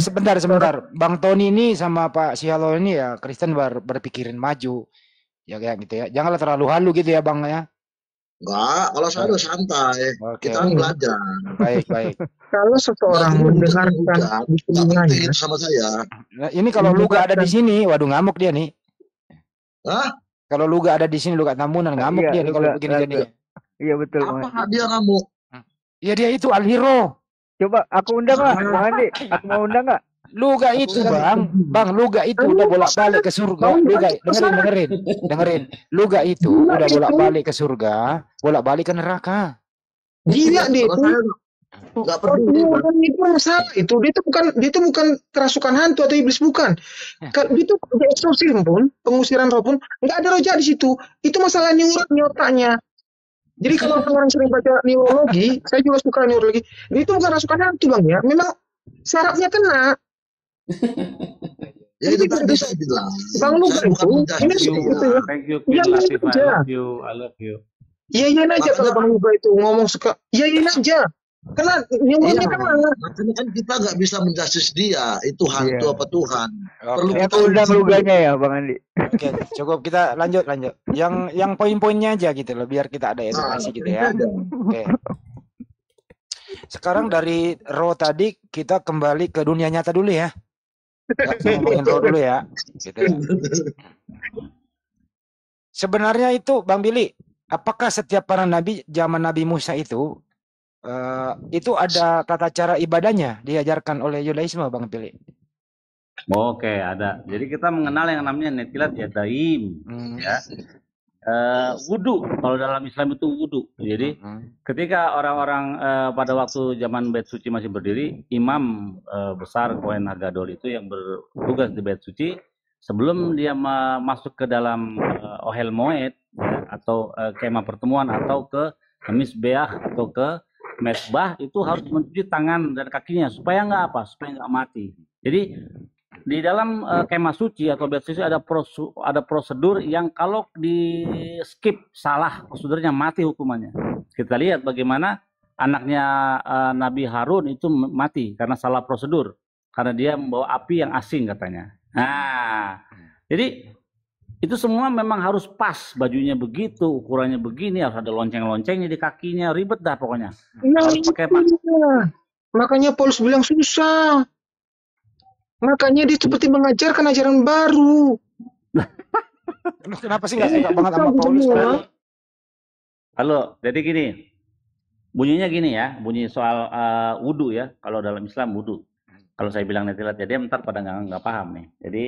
sebentar, Bang Tony ini sama Pak Sialo ini ya Kristen berpikirin maju, ya kayak gitu ya. Janganlah terlalu halu gitu ya, Bang ya. Enggak, kalau saya udah santai. Kita belajar. Baik. Kalau seseorang mendengarkan itu sama saya. Nah, ini kalau lu gak ada di sini, waduh ngamuk dia nih. Hah? Kalau lu gak ada di sini, lu gak Tambunan, ngamuk dia nih kalau begini jadinya. Iya betul. Apa dia ngamuk? Ya dia itu Al-Hero. Coba aku undang lah, Bang Andi. Aku mau undang nggak? Luga itu, Bang, Luga itu udah bolak-balik ke surga. Luga, dengerin. Luga itu udah bolak-balik ke surga, bolak-balik ke neraka. Gila dia itu. Enggak peduli. Itu masalah itu. Dia itu bukan kerasukan hantu atau iblis, bukan. Dia itu eksorsis pun, pengusiran roh pun enggak ada roh jahat di situ. Itu masalah otaknya. Jadi kalau orang sering baca neurologi, saya juga suka neurologi. Dia itu bukan rasukan hantu, Bang ya. Memang syaratnya kena. Ya itu tadi saya bilang. Bang Luga itu, ini seperti ya. I love you. Iya aja kalau Bang Luga itu ngomong suka. Iya aja. Karena neurologi kena. Makanya kan kita nggak bisa menjudge dia itu hantu apa Tuhan. Perlu kita undang Luganya ya, Bang Andi. Oke, cukup kita lanjut. Yang poin-poinnya aja gitu loh, biar kita ada edukasi gitu ya. Oke. Sekarang dari roh tadi kita kembali ke dunia nyata dulu ya. Ngomongin roh dulu ya. Gitu ya. Sebenarnya itu Bang Billy, apakah setiap para nabi zaman Nabi Musa itu ada tata cara ibadahnya diajarkan oleh Yudaisme, Bang Billy? Oke, ada. Jadi kita mengenal yang namanya Netilat Yadaim, ya. Wudu, kalau dalam Islam itu wudu. Jadi ketika orang-orang pada waktu zaman Bait Suci masih berdiri, imam besar Kohen Hagadol itu yang bertugas di Bait Suci, sebelum dia masuk ke dalam Ohel Moed, ya, atau kemah pertemuan, atau ke Misbeah atau ke Mesbah, itu harus mencuci tangan dan kakinya supaya nggak mati. Jadi di dalam kemah suci atau bait suci ada prosedur yang kalau di skip salah prosedurnya mati hukumannya. Kita lihat bagaimana anaknya Nabi Harun itu mati karena salah prosedur, karena dia membawa api yang asing katanya. Nah, jadi Itu semua memang harus pas, bajunya begitu, ukurannya begini, harus ada lonceng-loncengnya di kakinya, ribet dah pokoknya. Nah, Harus pakai makanya Paulus bilang susah. Makanya dia seperti mengajarkan ajaran baru. Kenapa sih nggak suka banget sama Paulus? Halo, jadi gini, bunyinya gini ya, bunyi soal wudhu ya, kalau dalam Islam wudhu. Kalau saya bilang netilat jadi ntar pada nggak paham nih. Jadi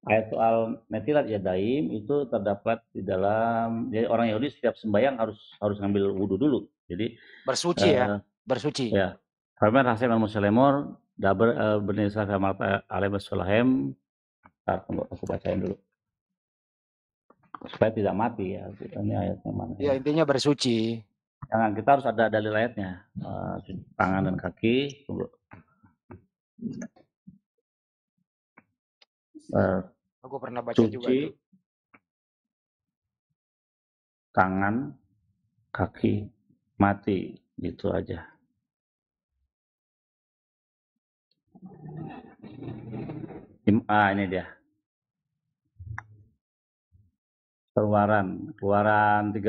ayat soal netilat yadaim itu terdapat di dalam, jadi orang Yahudi setiap sembahyang harus ngambil wudhu dulu. Jadi bersuci ya, bersuci. Ya. Firman Hasim al-Muslimor daber bernisa kamal alaihi wasallam. Tunggu aku bacain dulu. Supaya tidak mati ya. Ini ayatnya mana? Ya intinya bersuci. Jangan, kita harus ada dalil ayatnya. Tangan dan kaki. Tunggu. Aku pernah baca Cuci, juga itu. tangan, kaki, mati, gitu aja. Ini dia. Keluaran 30.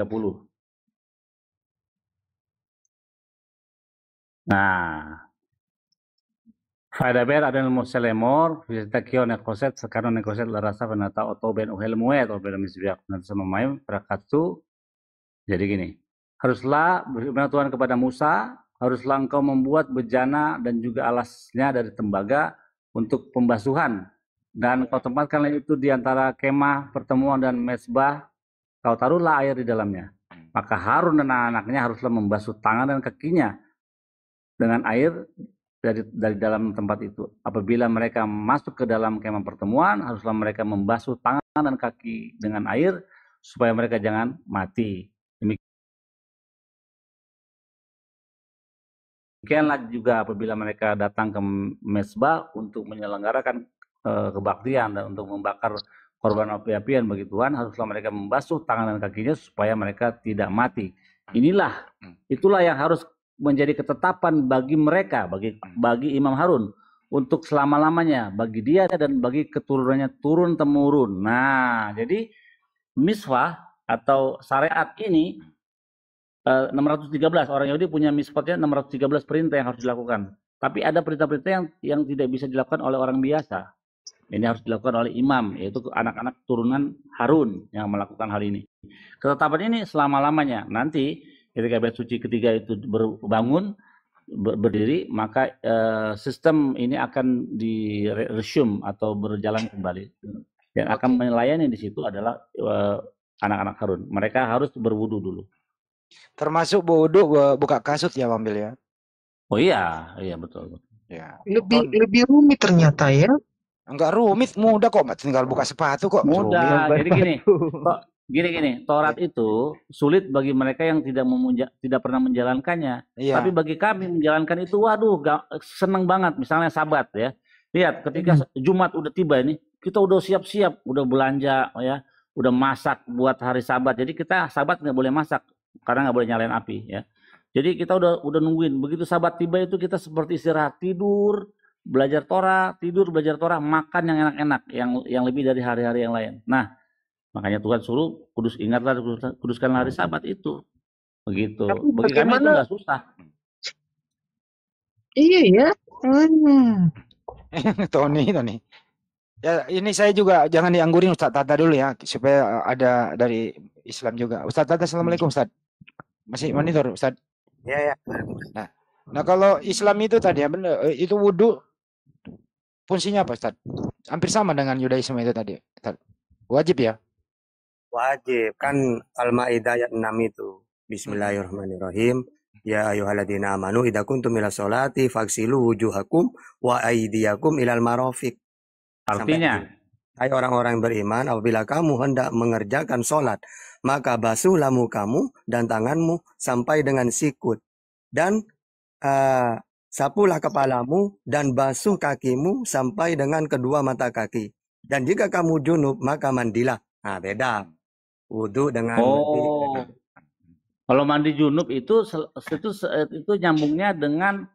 Nah, Fadaber ada muslimor, visita kio nekoset, sekarang nekoset larasa penata atau ben uhel muet atau ben misbiak nanti sama main prakatu. Jadi gini, haruslah berfirman Tuhan kepada Musa, haruslah engkau membuat bejana dan juga alasnya dari tembaga untuk pembasuhan, dan kau tempatkanlah itu di antara kemah pertemuan dan mezbah, kau taruhlah air di dalamnya. Maka Harun dan anak-anaknya haruslah membasuh tangan dan kakinya dengan air dari dalam tempat itu. Apabila mereka masuk ke dalam kemah pertemuan, haruslah mereka membasuh tangan dan kaki dengan air supaya mereka jangan mati. Demikianlah juga apabila mereka datang ke mezbah untuk menyelenggarakan kebaktian dan untuk membakar korban api-apian bagi Tuhan, haruslah mereka membasuh tangan dan kakinya supaya mereka tidak mati. Itulah yang harus menjadi ketetapan bagi mereka, bagi Imam Harun untuk selama-lamanya, bagi dia dan bagi keturunannya turun temurun. Nah, jadi miswah atau syariat ini 613 orang Yahudi punya mispotnya 613 perintah yang harus dilakukan. Tapi ada perintah-perintah yang tidak bisa dilakukan oleh orang biasa. Ini harus dilakukan oleh imam, yaitu anak-anak turunan Harun yang melakukan hal ini. Ketetapan ini selama-lamanya. Nanti ketika bait suci ketiga itu berbangun, berdiri, maka sistem ini akan di-resume atau berjalan kembali. Yang akan melayani di situ adalah anak-anak Harun. Mereka harus berwudu dulu. Termasuk wudu buka kasut ya, Bambil ya? Oh iya, betul. Ya. Lebih rumit ternyata ya. Enggak rumit, mudah kok, tinggal buka sepatu kok. Mudah. Jadi gini, Taurat itu sulit bagi mereka yang tidak pernah menjalankannya. Iya. Tapi bagi kami menjalankan itu, waduh, seneng banget. Misalnya Sabat ya. Lihat, ketika Jumat udah tiba ini, kita udah siap-siap, udah belanja ya, udah masak buat hari Sabat. Jadi kita Sabat nggak boleh masak karena nggak boleh nyalain api ya. Jadi kita udah nungguin. Begitu Sabat tiba itu kita seperti istirahat, tidur, belajar Torah, makan yang enak-enak, yang lebih dari hari-hari yang lain. Nah, makanya Tuhan suruh kuduskanlah hari Sabat itu. Begitu. Bagi kami itu nggak susah. Iya ya. Tony. Ya, ini saya juga jangan dianggurin Ustaz Tata dulu ya, supaya ada dari Islam juga. Ustaz Tata, assalamualaikum Ustaz. Masih monitor Ustaz? Ya. Nah kalau Islam itu tadi ya benar, itu wudu fungsinya apa Ustaz? Hampir sama dengan Yudaisme itu tadi. Ustaz. Wajib ya? Wajib, kan Al-Maidah ayat 6 itu. Bismillahirrahmanirrahim. Ya ayyuhalladzina amanu idza kuntum ilas sholati faghsilu wujuhakum wa aydiyakum ilal marafiq. Artinya, hai orang-orang beriman, apabila kamu hendak mengerjakan sholat, maka basuhlah mukamu dan tanganmu sampai dengan sikut. Dan sapulah kepalamu dan basuh kakimu sampai dengan kedua mata kaki. Dan jika kamu junub, maka mandilah. Nah, beda. Wudu dengan mandi. Kalau mandi junub itu nyambungnya dengan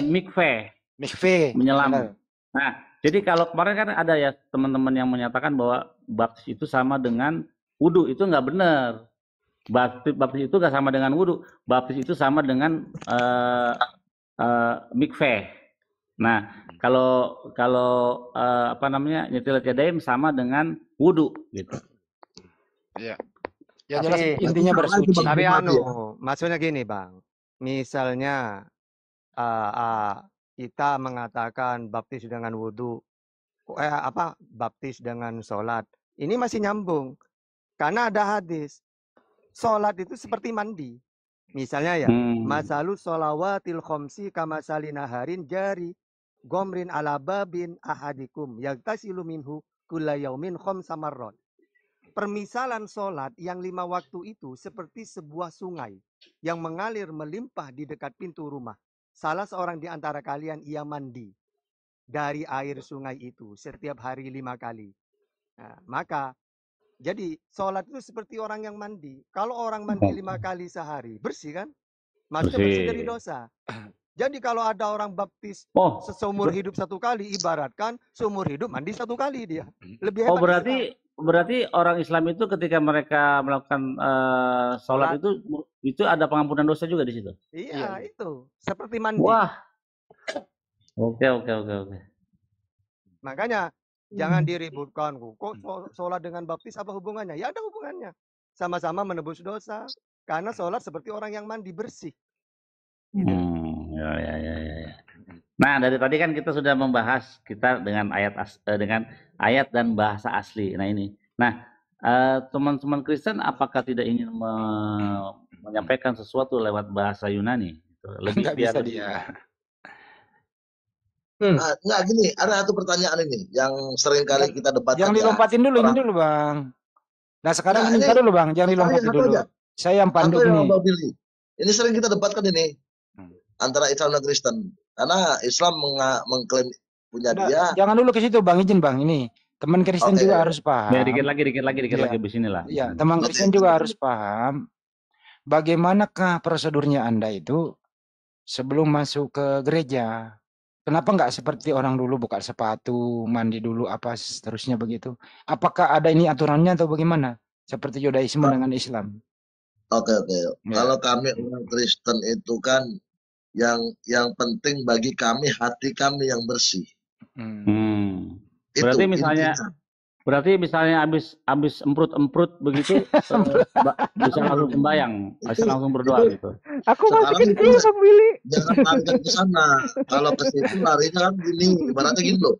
mikveh. Mikveh. Menyelam. Nah, Jadi kalau kemarin kan ada ya teman-teman yang menyatakan bahwa baptis itu sama dengan wudhu, itu nggak benar. Baptis itu nggak sama dengan wudhu. Baptis itu sama dengan mikveh. Nah, kalau apa namanya, nyetilat yadaim sama dengan wudhu gitu. Iya. Ya jelas tapi intinya bersuci. tapi maksudnya gini Bang. Misalnya kita mengatakan baptis dengan wudhu, baptis dengan sholat, ini masih nyambung karena ada hadis. Sholat itu seperti mandi. Misalnya ya, masalu sholawatil khomsi kamasali naharin jari gomrin ala babin ahadikum yagtasilu minhu kulla yaumin khomsa marrat. Permisalan sholat yang 5 waktu itu seperti sebuah sungai yang mengalir melimpah di dekat pintu rumah. Salah seorang di antara kalian ia mandi dari air sungai itu setiap hari 5 kali. Nah, maka jadi sholat itu seperti orang yang mandi. Kalau orang mandi 5 kali sehari, bersih kan? Maksudnya bersih dari dosa. Jadi kalau ada orang baptis seumur hidup 1 kali, ibaratkan seumur hidup mandi 1 kali dia. Lebih hebat. Berarti orang Islam itu ketika mereka melakukan sholat itu ada pengampunan dosa juga di situ. Iya, itu seperti mandi. Wah. Oke. Makanya jangan diributkan. Kok sholat dengan baptis apa hubungannya? Ya ada hubungannya. Sama-sama menebus dosa. Karena sholat seperti orang yang mandi bersih. Ya. Nah, dari tadi kan kita sudah membahas dengan ayat dan bahasa asli. Nah ini. Nah, teman-teman Kristen apakah tidak ingin menyampaikan sesuatu lewat bahasa Yunani? Lebih biar dia. Nggak gini, ada satu pertanyaan ini yang sering kali kita debatkan. Jangan dilompatin dulu, ini dulu Bang. Nah sekarang ini dulu Bang, jangan dilompatin dulu. Saya yang pandu ini. Ini sering kita debatkan ini antara Islam dan Kristen. Karena Islam mengklaim punya dia. Jangan dulu ke situ Bang, izin Bang. Ini teman Kristen juga harus paham. Ya, dikit lagi beginilah. Iya, teman Kristen juga harus paham. Bagaimanakah prosedurnya Anda itu sebelum masuk ke gereja? Kenapa nggak seperti orang dulu buka sepatu, mandi dulu apa seterusnya begitu? Apakah ada ini aturannya atau bagaimana? Seperti Yudaisme dengan Islam. Oke. Ya. Kalau kami orang Kristen itu kan yang penting bagi kami hati kami yang bersih. Berarti misalnya habis emprut begitu bisa langsung sembahyang, bisa langsung berdoa gitu. Aku masih kecil Bang Billy. Jangan lari ke sana. Kalau ke situ larinya kan gini, ibaratnya gini loh.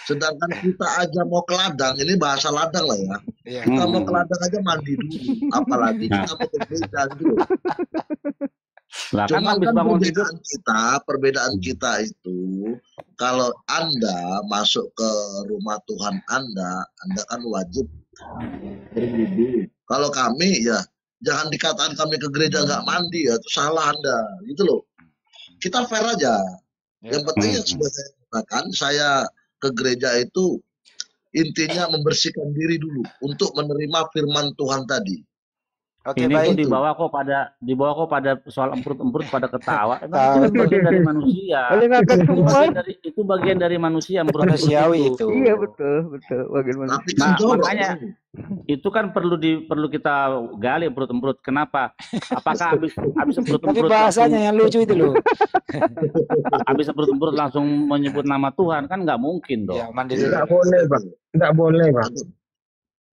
Sedangkan kita aja mau ke ladang, ini bahasa ladang lah ya. Kita mau ke ladang aja mandi dulu, apalagi kita mau ke gereja gitu. Cuma kan perbedaan kita itu, kalau Anda masuk ke rumah Tuhan Anda kan wajib berwudu. Kalau kami ya jangan dikatakan kami ke gereja nggak mandi ya, itu salah Anda, gitu loh. Kita fair aja. Yang penting yang sudah saya katakan, saya ke gereja itu intinya membersihkan diri dulu untuk menerima firman Tuhan tadi. Oke, ini baik. Dibawa kok pada soal emprut pada ketawa. Itu bagian dari manusia. Itu bagian dari manusia, manusiawi itu. Iya betul bagian manusia. Nah, makanya itu kan perlu kita gali emprut. Kenapa? Apakah habis emprut? Tapi bahasanya yang lucu itu loh. Habis emprut langsung menyebut nama Tuhan kan nggak mungkin dong. Ya, Nggak boleh Bang.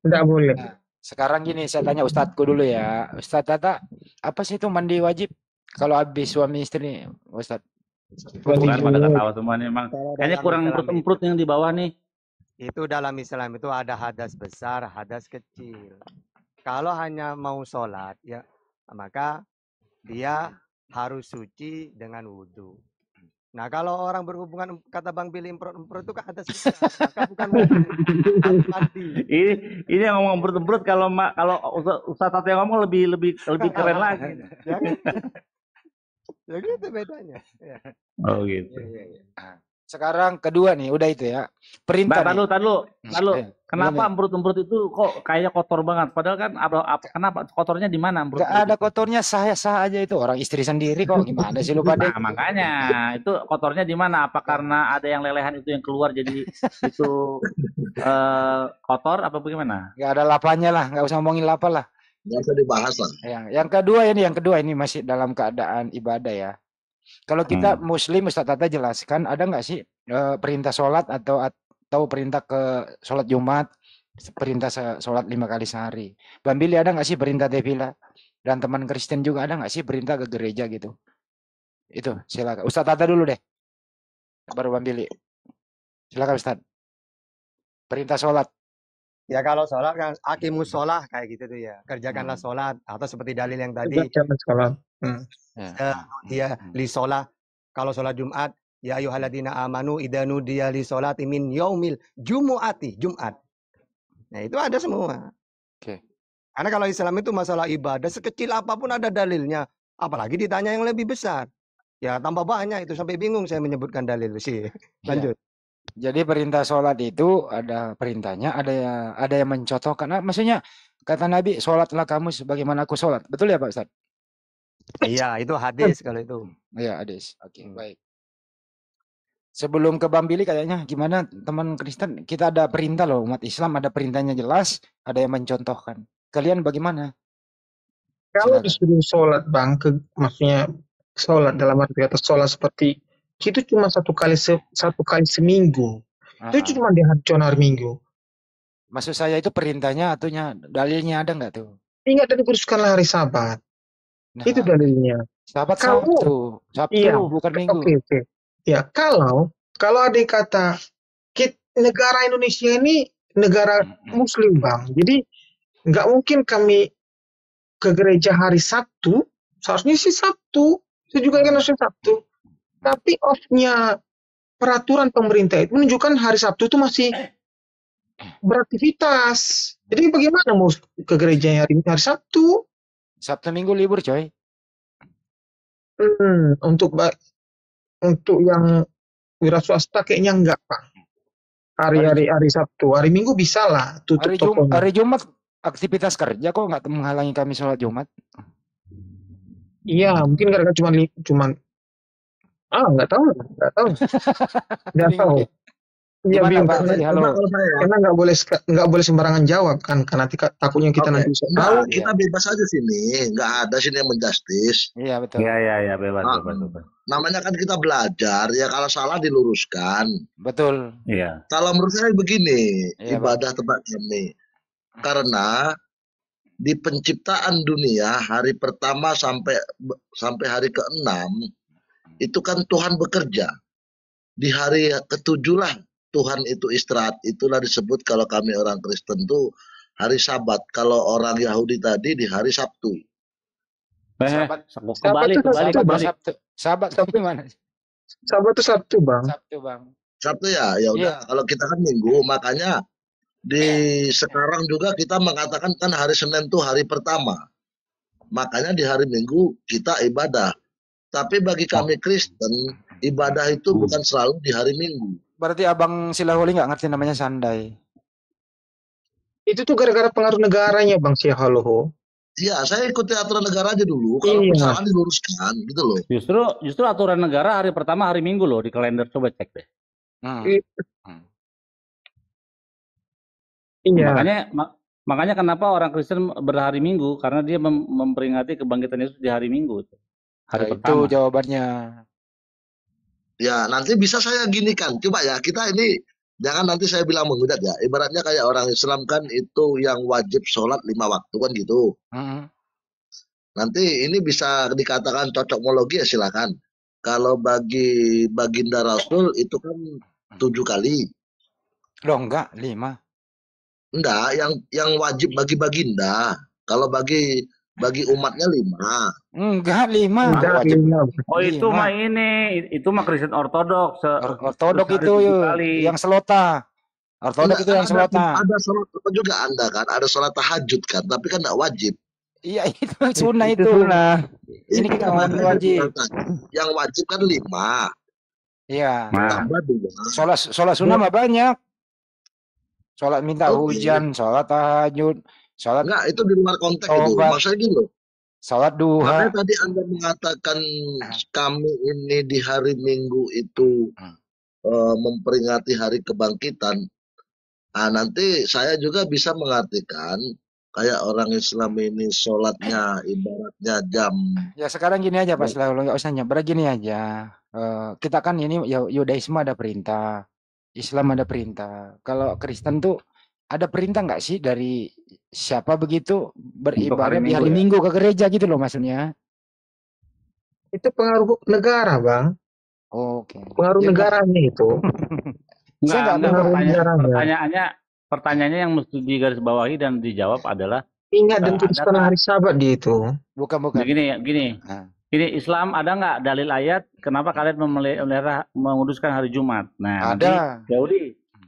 Nggak boleh. Sekarang gini, saya tanya Ustadzku dulu ya. Ustadz Tata, apa sih itu mandi wajib kalau habis suami istri, Ustadz? Bukan pada ketawa semuanya emang. Kayaknya kurang emprut yang di bawah nih. Itu dalam Islam itu ada hadas besar, hadas kecil. Kalau hanya mau sholat, ya maka dia harus suci dengan wudhu. Nah kalau orang berhubungan, kata Bang Billy, emprut itu kan hadas besar, maka bukan mandi. Ini yang ngomong emprut kalau Ustaz Tata yang ngomong lebih keren lagi. Jadi itu bedanya. Ya. Oh gitu. Ya. Sekarang kedua nih, udah itu ya. Perintah. Tahan dulu. Kenapa embrut-embrut itu kok kayaknya kotor banget? Padahal kan kenapa kotornya di mana embrut? Gak ada kotornya, sah aja itu orang istri sendiri kok. Gimana sih lu pada? Nah, makanya itu kotornya di mana? Apa karena ada yang lelehan itu yang keluar jadi itu kotor apa bagaimana? Gak ada lapanya lah, nggak usah ngomongin lapa lah. Nggak usah dibahas lah. Yang kedua ini masih dalam keadaan ibadah ya. Kalau kita Muslim, Ustaz Tata jelaskan ada nggak sih perintah sholat atau perintah ke sholat Jumat, perintah sholat 5 kali sehari. Bang Billy ada nggak sih perintah devila? Dan teman Kristen juga ada nggak sih perintah ke gereja gitu? Itu silakan. Ustaz Tata dulu deh. Baru Bang Billy. Silakan Ustaz. Perintah sholat. Ya kalau sholat kan aqimus sholah kayak gitu tuh ya. Kerjakanlah sholat atau seperti dalil yang tadi. Kerjakanlah sholat. Ya li sholah. Kalau sholat Jumat, ya ayyuhalladzina amanu idza nudiya li sholati min yaumil jumu'ati, Jumat. Nah, itu ada semua. Oke. Karena kalau Islam itu masalah ibadah sekecil apapun ada dalilnya, apalagi ditanya yang lebih besar. Ya tambah banyak itu sampai bingung saya menyebutkan dalil sih. Lanjut. Jadi perintah sholat itu ada perintahnya, ada yang mencontohkan. Nah, maksudnya kata Nabi, sholatlah kamu sebagaimana aku sholat. Betul ya Pak Ustaz? Iya, itu hadis kalau itu. Iya, hadis. Oke, baik. Sebelum ke Bang Billy kayaknya gimana teman Kristen, kita ada perintah loh, umat Islam ada perintahnya jelas, ada yang mencontohkan. Kalian bagaimana? Kalau disuruh sholat Bang, maksudnya sholat dalam arti kata sholat seperti itu cuma satu kali seminggu. Itu cuma di hari Minggu. Maksud saya itu perintahnya ataunya dalilnya ada nggak tuh? Ingat dan kuduskanlah hari Sabat. Nah, itu dalilnya. Sabat Sabtu iya, bukan Minggu. Oke. Ya, kalau ada kata negara Indonesia ini negara Muslim Bang, jadi nggak mungkin kami ke gereja hari Sabtu. Seharusnya sih Sabtu. Saya juga ingin harusnya Sabtu. Tapi off-nya peraturan pemerintah itu menunjukkan hari Sabtu itu masih beraktivitas. Jadi bagaimana mau ke gereja hari Sabtu? Sabtu Minggu libur coy. Untuk yang wira swasta kayaknya enggak Pak. Hari Sabtu, hari Minggu bisa lah tutup tokonya. Hari Jumat aktivitas kerja kok nggak menghalangi kami sholat Jumat. Iya, mungkin karena cuman nggak tahu. Iya, bingung karena nggak boleh sembarangan jawab kan, karena takutnya kita nanti tahu. Kita bebas aja sini, nggak ada sini yang menjustis. Iya betul. Iya bebas. Namanya kan kita belajar ya, kalau salah diluruskan. Betul. Iya. Kalau menurut saya begini, ibadah tempat kami, karena di penciptaan dunia hari pertama sampai hari ke-6 itu kan Tuhan bekerja. Di hari ke-7 lah Tuhan itu istirahat. Itulah disebut kalau kami orang Kristen tuh hari Sabat. Kalau orang Yahudi tadi di hari Sabtu. Kembali. Sabat gimana? Sabat itu Sabtu Bang. Sabtu ya. Ya udah. Kalau kita kan Minggu, makanya di sekarang juga kita mengatakan kan hari Senin tuh hari pertama. Makanya di hari Minggu kita ibadah. Tapi bagi kami Kristen, ibadah itu bukan selalu di hari Minggu. Berarti Abang Silaholi nggak ngerti namanya sandai. Itu tuh gara-gara pengaruh negaranya Bang Silaholo. Iya, saya ikuti aturan negara aja dulu. Kalau kesalahan diluruskan, gitu loh. Justru aturan negara hari pertama hari Minggu loh di kalender, coba cek deh. Iya. Makanya kenapa orang Kristen berhari Minggu, karena dia memperingati kebangkitan Yesus di hari Minggu. Hari pertama. Itu jawabannya. Ya, nanti bisa saya ginikan. Coba ya, kita ini jangan nanti saya bilang menghujat ya. Ibaratnya kayak orang Islam kan itu yang wajib sholat 5 waktu kan gitu. Nanti ini bisa dikatakan cocokmologi ya silakan. Kalau bagi baginda Rasul itu kan 7 kali. Loh enggak, 5. Enggak, yang wajib bagi baginda. Kalau bagi umatnya 5. Enggak, 5. Oh, itu mah itu mah Kristen Ortodoks. Ortodoks itu yang selota. Ortodoks itu yang selota. Ada sholat juga Anda kan, ada sholat tahajud kan, tapi kan enggak wajib. Iya, itu sunnah itu. Ini kita ngomongin wajib. Yang wajib kan 5. Iya. Tambah 2. Sholat sunnah mah banyak. Sholat minta hujan, sholat tahajud, sholat Enggak, itu di luar konteks itu. tobat, Maksudnya gini loh. sholat duha. Makanya tadi Anda mengatakan kami ini di hari Minggu itu memperingati hari kebangkitan. Nah, nanti saya juga bisa mengartikan kayak orang Islam ini sholatnya ibaratnya jam. Ya sekarang gini aja Pak Selalu, nggak usah nyebar, gini aja. Kita kan ini Yudaisme ada perintah, Islam ada perintah. Kalau Kristen tuh ada perintah nggak sih dari siapa begitu beribadah di hari Minggu ke gereja gitu loh maksudnya? Itu pengaruh negara, Bang. Oke. Pengaruh Ya, negaranya itu. Saya nggak pertanyaannya yang mesti digarisbawahi dan dijawab adalah ingat dan tuliskan hari Sabat dia itu. Bukan. Gini, Islam ada nggak dalil ayat kenapa kalian menguduskan hari Jumat? Nah, ada.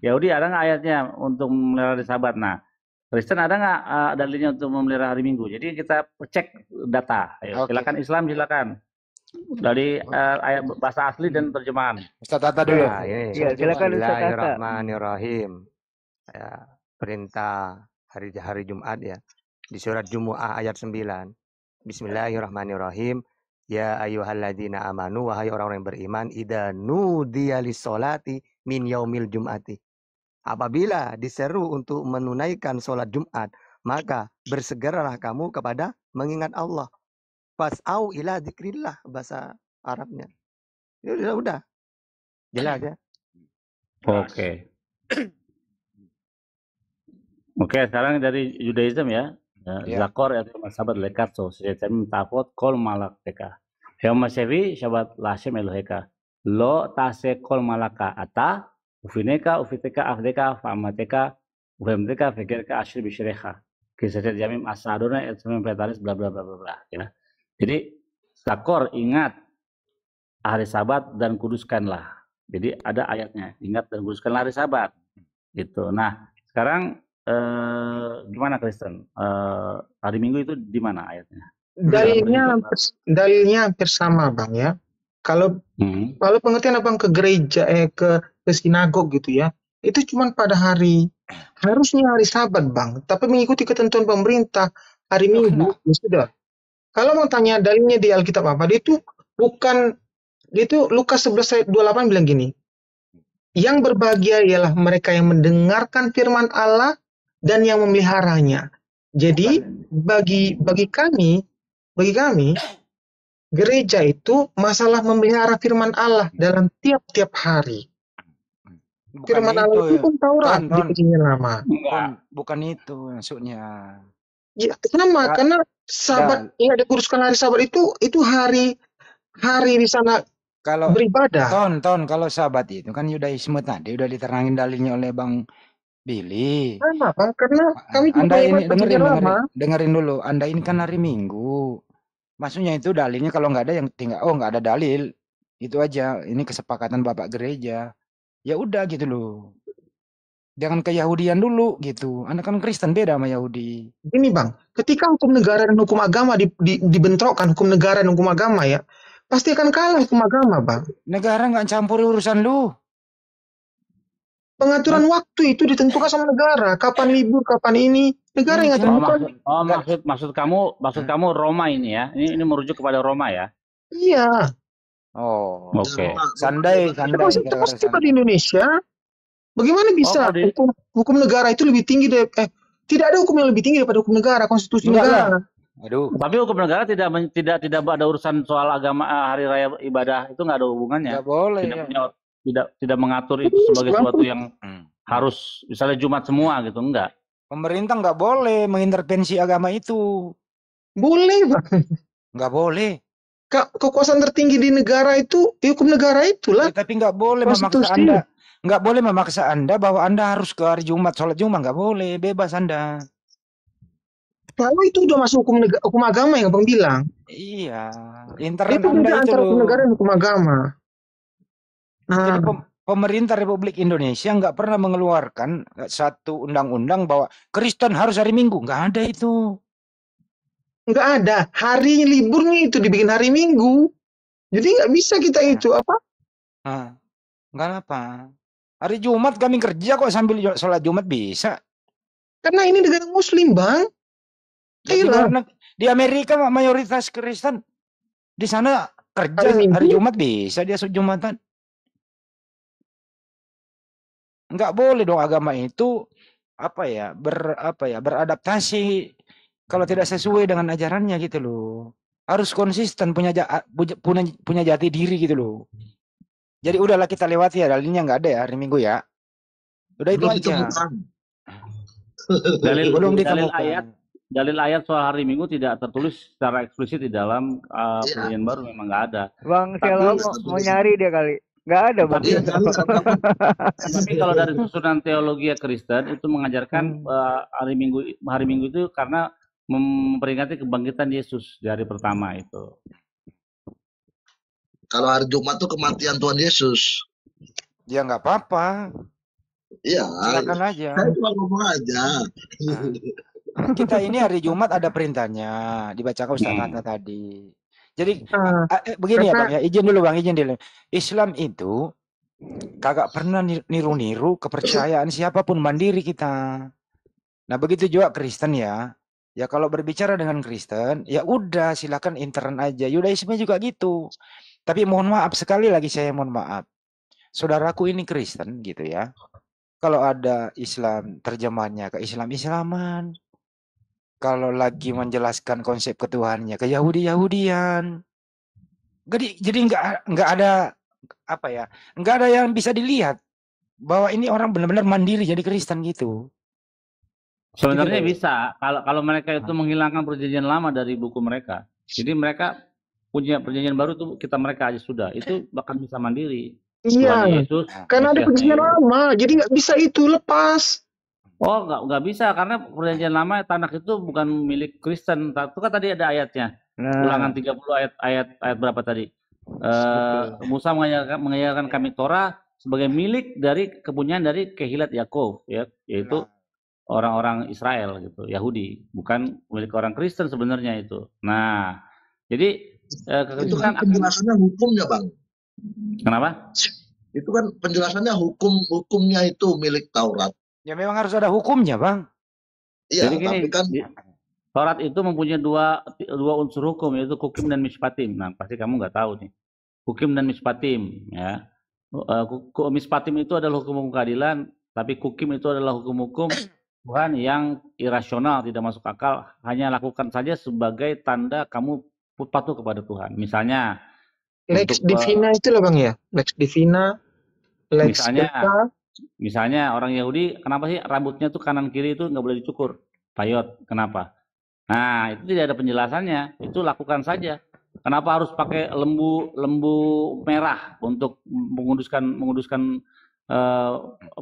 Yahudi ada nggak ayatnya untuk memelihara hari Sabat? Nah, Kristen ada nggak dalilnya untuk memelihara hari Minggu? Jadi kita cek data. Ayo, silakan Islam, silakan. Dari ayat bahasa asli dan terjemahan. Ustaz Tata dulu. Ya, silakan Ustaz Tata. Bismillahirrahmanirrahim. Ya, perintah hari Jumat ya. Di surat Jumu'ah ayat 9. Bismillahirrahmanirrahim. Ya ayyuhalladzina amanu, wahai orang-orang yang beriman, idza nudiya lis-sholati min yaumil jum'ati. Apabila diseru untuk menunaikan sholat Jumat, maka bersegeralah kamu kepada mengingat Allah. Fas'au ila dzikrillah, bahasa Arabnya. Ya udah. Jelas ya. Oke. Oke, sekarang dari Judaism ya. Zakor atau sahabat lekat so sejatem tapot kol malak teka. Hema sevi sahabat lasem eloheka. Lo tase kol malaka ata ufineka ufiteka afdeka famateka ufemteka fikirka asyir bisyreka. Kisah jamim asadona et semem petalis bla bla bla bla bla ya. Jadi Zakor, ingat hari Sabat dan kuduskanlah. Jadi ada ayatnya, ingat dan kuduskanlah hari Sabat. Gitu. Nah, sekarang gimana Kristen? Hari Minggu itu di mana ayatnya? Dalilnya hampir sama, Bang ya. Kalau pengertian Abang ke gereja ke sinagog gitu ya, itu cuma pada harusnya hari Sabat, Bang. Tapi mengikuti ketentuan pemerintah hari Minggu ya sudah. Kalau mau tanya dalilnya di Alkitab apa, dia itu Lukas 11 ayat 28 bilang gini. Yang berbahagia ialah mereka yang mendengarkan firman Allah dan yang memeliharanya. Jadi bagi kami gereja itu masalah memelihara firman Allah dalam tiap-tiap hari. Firman Allah itu pun Taurat di Perjanjian Lama. Bukan itu maksudnya. Ya, sama karena Sabat yang dikuduskan hari Sabat itu hari di sana kalau beribadah. Kalau Sabat itu kan Yudaisme tadi udah diterangin dalilnya oleh Bang Billy. Sama, Bang, karena kami Anda ini dengerin dulu. Anda ini kan hari Minggu. Maksudnya itu dalilnya kalau nggak ada yang tinggal nggak ada dalil. Itu aja. Ini kesepakatan Bapak gereja. Ya udah gitu loh. Jangan ke Yahudian dulu gitu. Anda kan Kristen, beda sama Yahudi. Ini Bang, ketika hukum negara dan hukum agama dibentrokkan, hukum negara dan hukum agama ya, pasti akan kalah hukum agama, Bang. Negara nggak campur urusan lu. Pengaturan waktu itu ditentukan sama negara. Kapan libur, kapan ini, negara yang ngatur. Maksud kamu Roma ini ya? Ini merujuk kepada Roma ya? Iya. Oh, oke. Sandai. Coba di Indonesia. Bagaimana bisa hukum negara itu lebih tinggi tidak ada hukum yang lebih tinggi daripada hukum negara, konstitusi negara. Aduh. Tapi hukum negara tidak ada urusan soal agama, hari raya ibadah itu nggak ada hubungannya. Nggak boleh. Tidak mengatur itu sebagai sesuatu yang harus misalnya Jumat semua gitu, enggak. Pemerintah nggak boleh mengintervensi agama itu. Boleh, Bang. Nggak boleh. Kekuasaan tertinggi di negara itu hukum negara itulah. Tapi nggak boleh memaksa Anda. Nggak boleh memaksa Anda bahwa Anda harus ke hari Jumat, sholat Jumat. Nggak boleh, bebas Anda. Kalau itu udah masuk hukum agama yang Bang bilang. Iya. Internet itu Anda itu antara hukum negara dan hukum agama. Jadi pemerintah Republik Indonesia nggak pernah mengeluarkan satu undang-undang bahwa Kristen harus hari Minggu. Nggak ada itu. Nggak ada. Hari liburnya itu dibikin hari Minggu. Jadi nggak bisa kita itu apa? Nggak apa. Hari Jumat kami kerja kok sambil sholat Jumat bisa. Karena ini negara Muslim, Bang. Di Amerika mayoritas Kristen. Di sana kerja hari Jumat bisa dia Jumatan. Enggak boleh dong agama itu beradaptasi kalau tidak sesuai dengan ajarannya gitu loh. Harus konsisten punya jati diri gitu loh. Jadi udahlah kita lewati ya, dalilnya nggak ada ya hari Minggu ya. Udah itu aja. Dalil ayat soal hari Minggu tidak tertulis secara eksplisit di dalam Perjanjian Baru, memang nggak ada. Bang Selo mau nyari dia kali. Nggak ada, Bang. Tapi kalau dari susunan teologi Kristen itu mengajarkan hari Minggu itu karena memperingati kebangkitan Yesus di hari pertama itu. Kalau hari Jumat itu kematian Tuhan Yesus. Ya nggak apa-apa. Iya. Silakan aja. Saya cuma ngomong aja. Kita ini hari Jumat ada perintahnya, dibacakan Ustaz Hatta tadi. Jadi begini ya Bang ya, izin dulu. Islam itu kagak pernah niru-niru kepercayaan siapapun, mandiri kita. Nah begitu juga Kristen ya. Ya kalau berbicara dengan Kristen, ya udah silakan intern aja. Yudaisme juga gitu. Tapi mohon maaf, sekali lagi saya mohon maaf. Saudaraku ini Kristen gitu ya. Kalau ada Islam, terjemahannya ke Islam-Islaman. Kalau lagi menjelaskan konsep ketuhanannya ke Yahudi-Yahudian. Jadi nggak ada nggak ada yang bisa dilihat bahwa ini orang benar-benar mandiri jadi Kristen gitu. Sebenarnya bisa kalau mereka itu menghilangkan perjanjian lama dari buku mereka. Jadi mereka punya perjanjian baru itu mereka aja sudah. Itu bahkan bisa mandiri. Iya. Yesus, karena ada perjanjian lama, jadi nggak bisa itu lepas. Oh, nggak bisa karena perjanjian lama Tanakh itu bukan milik Kristen. Itu kan tadi ada ayatnya. Ulangan 30 ayat berapa tadi? Musa mengajarkan kami Torah sebagai milik dari kepunyaan dari kehilat Yakov, ya, yaitu orang-orang Israel gitu, Yahudi, bukan milik orang Kristen sebenarnya itu. Nah, jadi itu kan penjelasannya hukumnya, Bang. Kenapa? Itu kan penjelasannya hukumnya itu milik Taurat. Ya memang harus ada hukumnya, Bang. Iya, jadi gini, tapi kan Taurat itu mempunyai dua unsur hukum, yaitu hukum dan mishpatim. Nah, pasti kamu nggak tahu nih. Hukum dan mishpatim, ya. Mishpatim itu adalah hukum keadilan, tapi hukum itu adalah hukum-hukum Tuhan yang irasional, tidak masuk akal, hanya lakukan saja sebagai tanda kamu patuh kepada Tuhan. Misalnya Lex Divina itu loh Bang ya, Lex Divina, Lex misalnya orang Yahudi, kenapa sih rambutnya tuh kanan kiri itu nggak boleh dicukur, payot, kenapa? Nah itu tidak ada penjelasannya, itu lakukan saja. Kenapa harus pakai lembu merah untuk menguduskan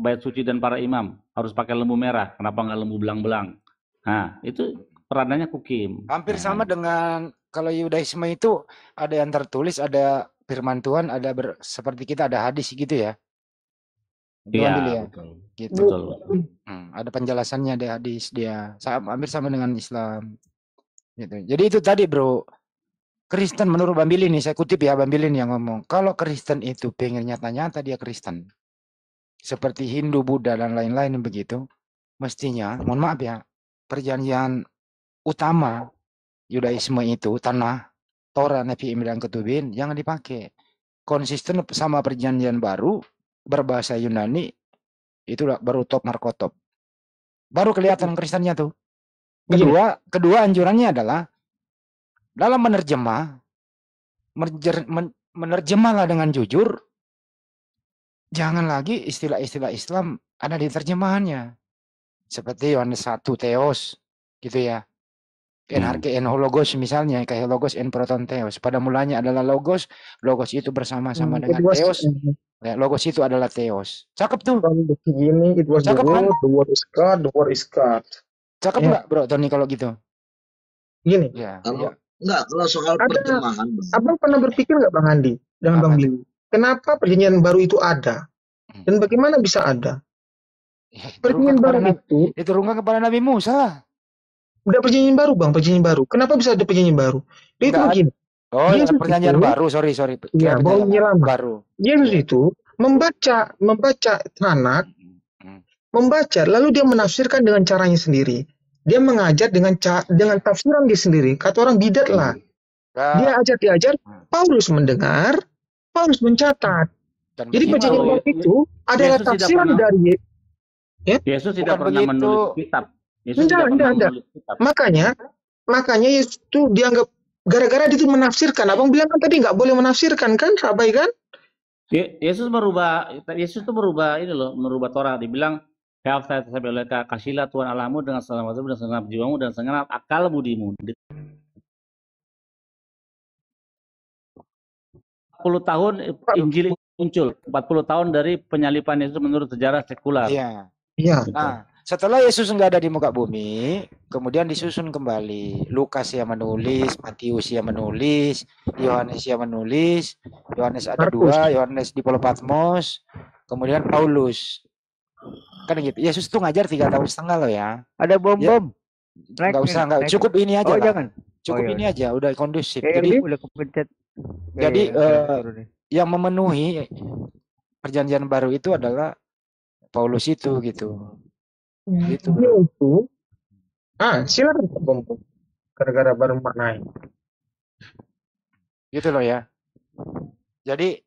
bait suci dan para imam, harus pakai lembu merah, kenapa nggak lembu belang-belang? Nah itu peranannya kukim. Hampir sama dengan kalau Yudaisme itu ada yang tertulis, ada firman Tuhan, ada seperti kita ada hadis gitu ya. Iya, betul. Gitu. Betul. Ada penjelasannya, ada hadis dia. Hampir sama dengan Islam. Gitu. Jadi itu tadi bro, Kristen menurut Bang Billy nih, saya kutip ya Bang Billy yang ngomong, kalau Kristen itu pengen nyata-nyata dia Kristen, seperti Hindu, Buddha dan lain-lain begitu, mestinya, mohon maaf ya, perjanjian utama Yudaisme itu tanah Torah, Nabi dan Ketubin jangan dipakai. Konsisten sama perjanjian baru berbahasa Yunani itu baru top markotop. Baru kelihatan Kristennya tuh. Kedua anjurannya adalah dalam menerjemahlah dengan jujur. Jangan lagi istilah-istilah Islam ada di terjemahannya. Seperti Yohanes 1 Theos gitu ya. Enarke en hologos misalnya, kayak logos en proton theos. Pada mulanya adalah logos itu bersama-sama dengan theos. Ya, logos itu adalah theos. Cakep tuh. Begini, it was cakep, the word is God, the word is God. Cakep nggak, bro Tony kalau gitu? Gini. Ya. Kalau soal perjemahan. Abang pernah berpikir nggak Bang Andi dengan Bang Billy? Kenapa perjanjian baru itu ada? Dan bagaimana bisa ada? Perjanjian baru itu diturunkan kepada Nabi Musa. Udah perjanjian baru Bang, perjanjian baru. Kenapa bisa ada perjanjian baru? Dia itu begini. Oh, Yesus perjanjian itu, baru, sorry. Iya, baru. Baru. Yesus itu membaca Tanak, membaca, lalu dia menafsirkan dengan caranya sendiri. Dia mengajar dengan tafsiran dia sendiri. Kata orang bidat lah. Dia diajar, Paulus mendengar, Paulus mencatat. Jadi perjanjian baru itu adalah tafsiran dari Yesus tidak pernah menulis kitab. Yesus tidak pernah menulis kitab. Makanya Yesus itu dianggap gara-gara dia itu menafsirkan. Abang bilang kan tadi nggak boleh menafsirkan kan, Rabai kan? Yesus itu merubah ini loh, merubah Torah. Dibilang, kasihlah Tuhan Allahmu dengan segenap hatimu, dan segenap jiwamu, dan segenap akal budimu. 40 tahun Injil muncul, 40 tahun dari penyalipan Yesus menurut sejarah sekular. Iya. Iya. Nah, setelah Yesus nggak ada di muka bumi, kemudian disusun kembali. Lukas yang menulis, Matius yang menulis, Yohanes yang menulis, Yohanes ada dua, Yohanes di Pulau Patmos, kemudian Paulus. Kan gitu. Yesus tuh ngajar 3,5 tahun loh ya. Ada bom-bom. Ya, nggak usah, nggak cukup ini aja lah. Jangan. Cukup ini aja, udah kondusif. Jadi udah kepencet. Jadi yang memenuhi perjanjian baru itu adalah Paulus itu gitu. Gitu. Silakan bom. Gara-gara baru maknai. Gitu loh ya. Jadi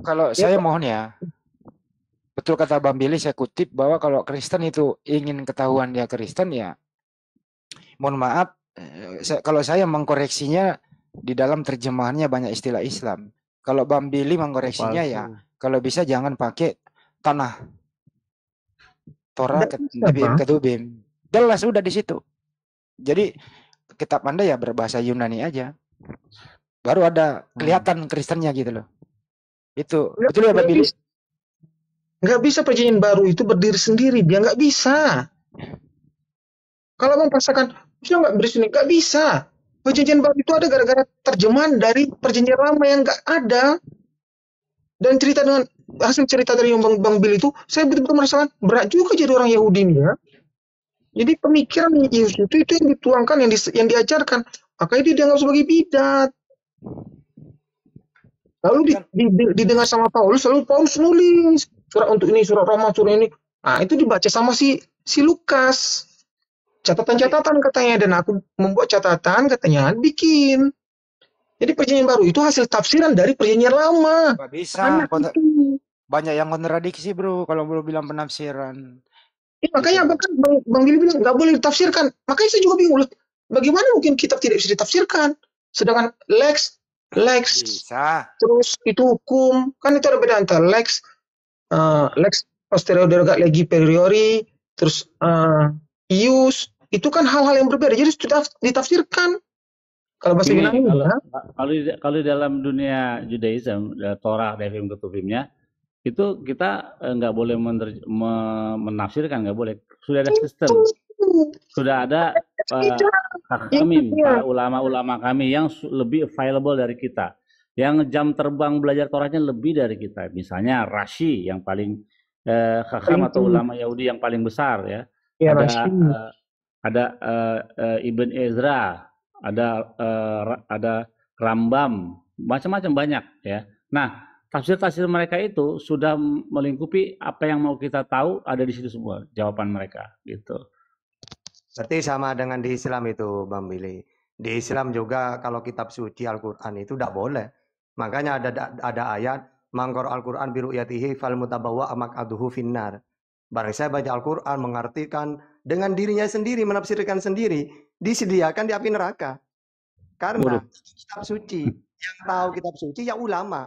kalau saya mohon ya, betul kata Bang Billy, saya kutip bahwa kalau Kristen itu ingin ketahuan dia Kristen ya, mohon maaf, kalau saya mengkoreksinya di dalam terjemahannya banyak istilah Islam. Kalau Bang Billy mengkoreksinya ya, kalau bisa jangan pakai tanah Torah ketubim. Jelas udah di situ. Jadi kitab Anda ya berbahasa Yunani aja. Baru ada kelihatan Kristennya gitu loh. Itu betul ya Bang Billy? Nggak bisa perjanjian baru itu berdiri sendiri, dia nggak bisa. Kalau Bang paksakan, bisa nggak berdiri sendiri? Nggak bisa. Perjanjian baru itu ada gara-gara terjemahan dari perjanjian lama yang nggak ada. Dan hasil cerita dari yang Bang Billy itu, saya betul-betul merasakan berat juga jadi orang Yahudi nih ya. Jadi pemikiran Yesus itu yang dituangkan, yang diajarkan. Makanya dia dianggap sebagai bidat. Lalu didengar sama Paulus, lalu Paulus nulis surat untuk ini, surat Roma, surat ini. Nah, itu dibaca sama si Lukas. Catatan-catatan katanya, dan aku membuat catatan katanya, bikin. Jadi perjanjian baru itu hasil tafsiran dari perjanjian lama. Gak bisa. Banyak yang kontradiksi bro, kalau belum bilang penafsiran. Makanya Bang Billy bilang nggak boleh ditafsirkan. Makanya saya juga bingung, bagaimana mungkin kitab tidak bisa ditafsirkan? Sedangkan lex bisa. Terus itu hukum, kan itu ada beda antara lex posterior derogat legi periori, terus ius, itu kan hal-hal yang berbeda. Jadi sudah ditafsirkan. Kalau bahasa Yunani kalau di dalam dunia Judaism, Torah, Devim, Ketuvimnya, itu kita nggak boleh menafsirkan, nggak boleh. Sudah ada sistem, sudah ada kami, para ulama-ulama kami yang lebih available dari kita, yang jam terbang belajar Torahnya lebih dari kita. Misalnya Rashi yang paling Hakam atau ulama Yahudi yang paling besar ya. Ada Ibn Ezra, ada Rambam, macam-macam banyak ya. Nah, tafsir-tafsir mereka itu sudah melingkupi apa yang mau kita tahu, ada di situ semua jawaban mereka gitu. Berarti sama dengan di Islam itu Bang Billy. Di Islam juga kalau kitab suci Al-Quran itu tidak boleh. Makanya ada ayat mangkor Al-Quran biru'yatihi fal mutabawwa maq'aduhu finnar. Barang saya baca Al-Quran mengartikan dengan dirinya sendiri, menafsirkan sendiri, disediakan di api neraka. Karena kitab suci, yang tahu kitab suci ya ulama.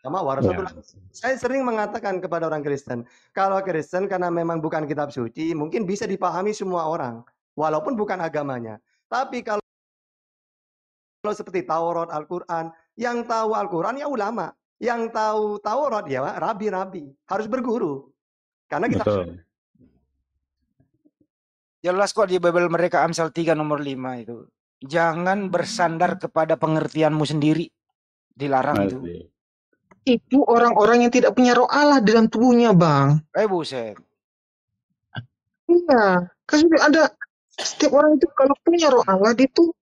Sama warasatul. Saya sering mengatakan kepada orang Kristen, kalau Kristen karena memang bukan kitab suci, mungkin bisa dipahami semua orang, walaupun bukan agamanya. Tapi kalau seperti Taurat, Al-Quran, yang tahu Al-Quran ya ulama, yang tahu Taurat ya rabi-rabi, harus berguru. Karena kita jelas kok di Bible mereka Amsal 3 nomor 5 itu. Jangan bersandar kepada pengertianmu sendiri. Dilarang itu. Itu orang-orang yang tidak punya roh Allah dalam tubuhnya, Bang. Buset. Iya, kan ada setiap orang itu kalau punya roh Allah, dia tuh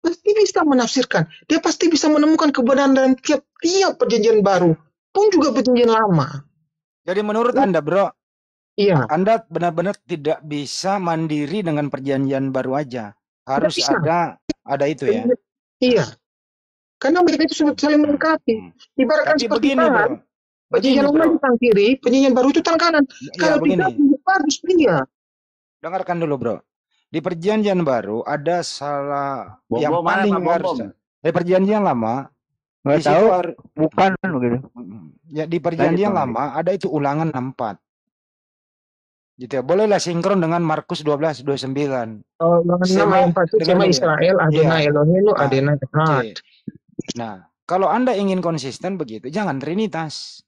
pasti bisa menafsirkan. Dia pasti bisa menemukan kebenaran dalam tiap perjanjian baru. pun juga perjanjian lama. Jadi menurut Anda, Bro, Iya, Anda benar-benar tidak bisa mandiri dengan perjanjian baru aja. Harus bisa. ada itu ya. Iya, karena mereka itu sudah saling melengkapi. Ibaratkan Tapi seperti begini, tangan, Bro. perjanjian Begini, lama Bro. di tangan kiri, perjanjian baru itu tangan kanan. Ya, Kalau begini. tidak harus dia. Dengarkan dulu, Bro. Di perjanjian baru ada salah yang Bom-bom mana paling Pak harus. Bom-bom? Di perjanjian lama Nggak di situ tahu, harus bukan gitu. ya di perjanjian Lanjut, Bang. lama ada itu ulangan 64. Gitu ya. Bolehlah sinkron dengan Markus 12:29. Oh, ulangan 6 ayat 4 itu dengar Shema dulu ya. Israel, Adonai Iya. Elohenu, Nah, Adonai Echad. Nah, kalau Anda ingin konsisten begitu, jangan Trinitas.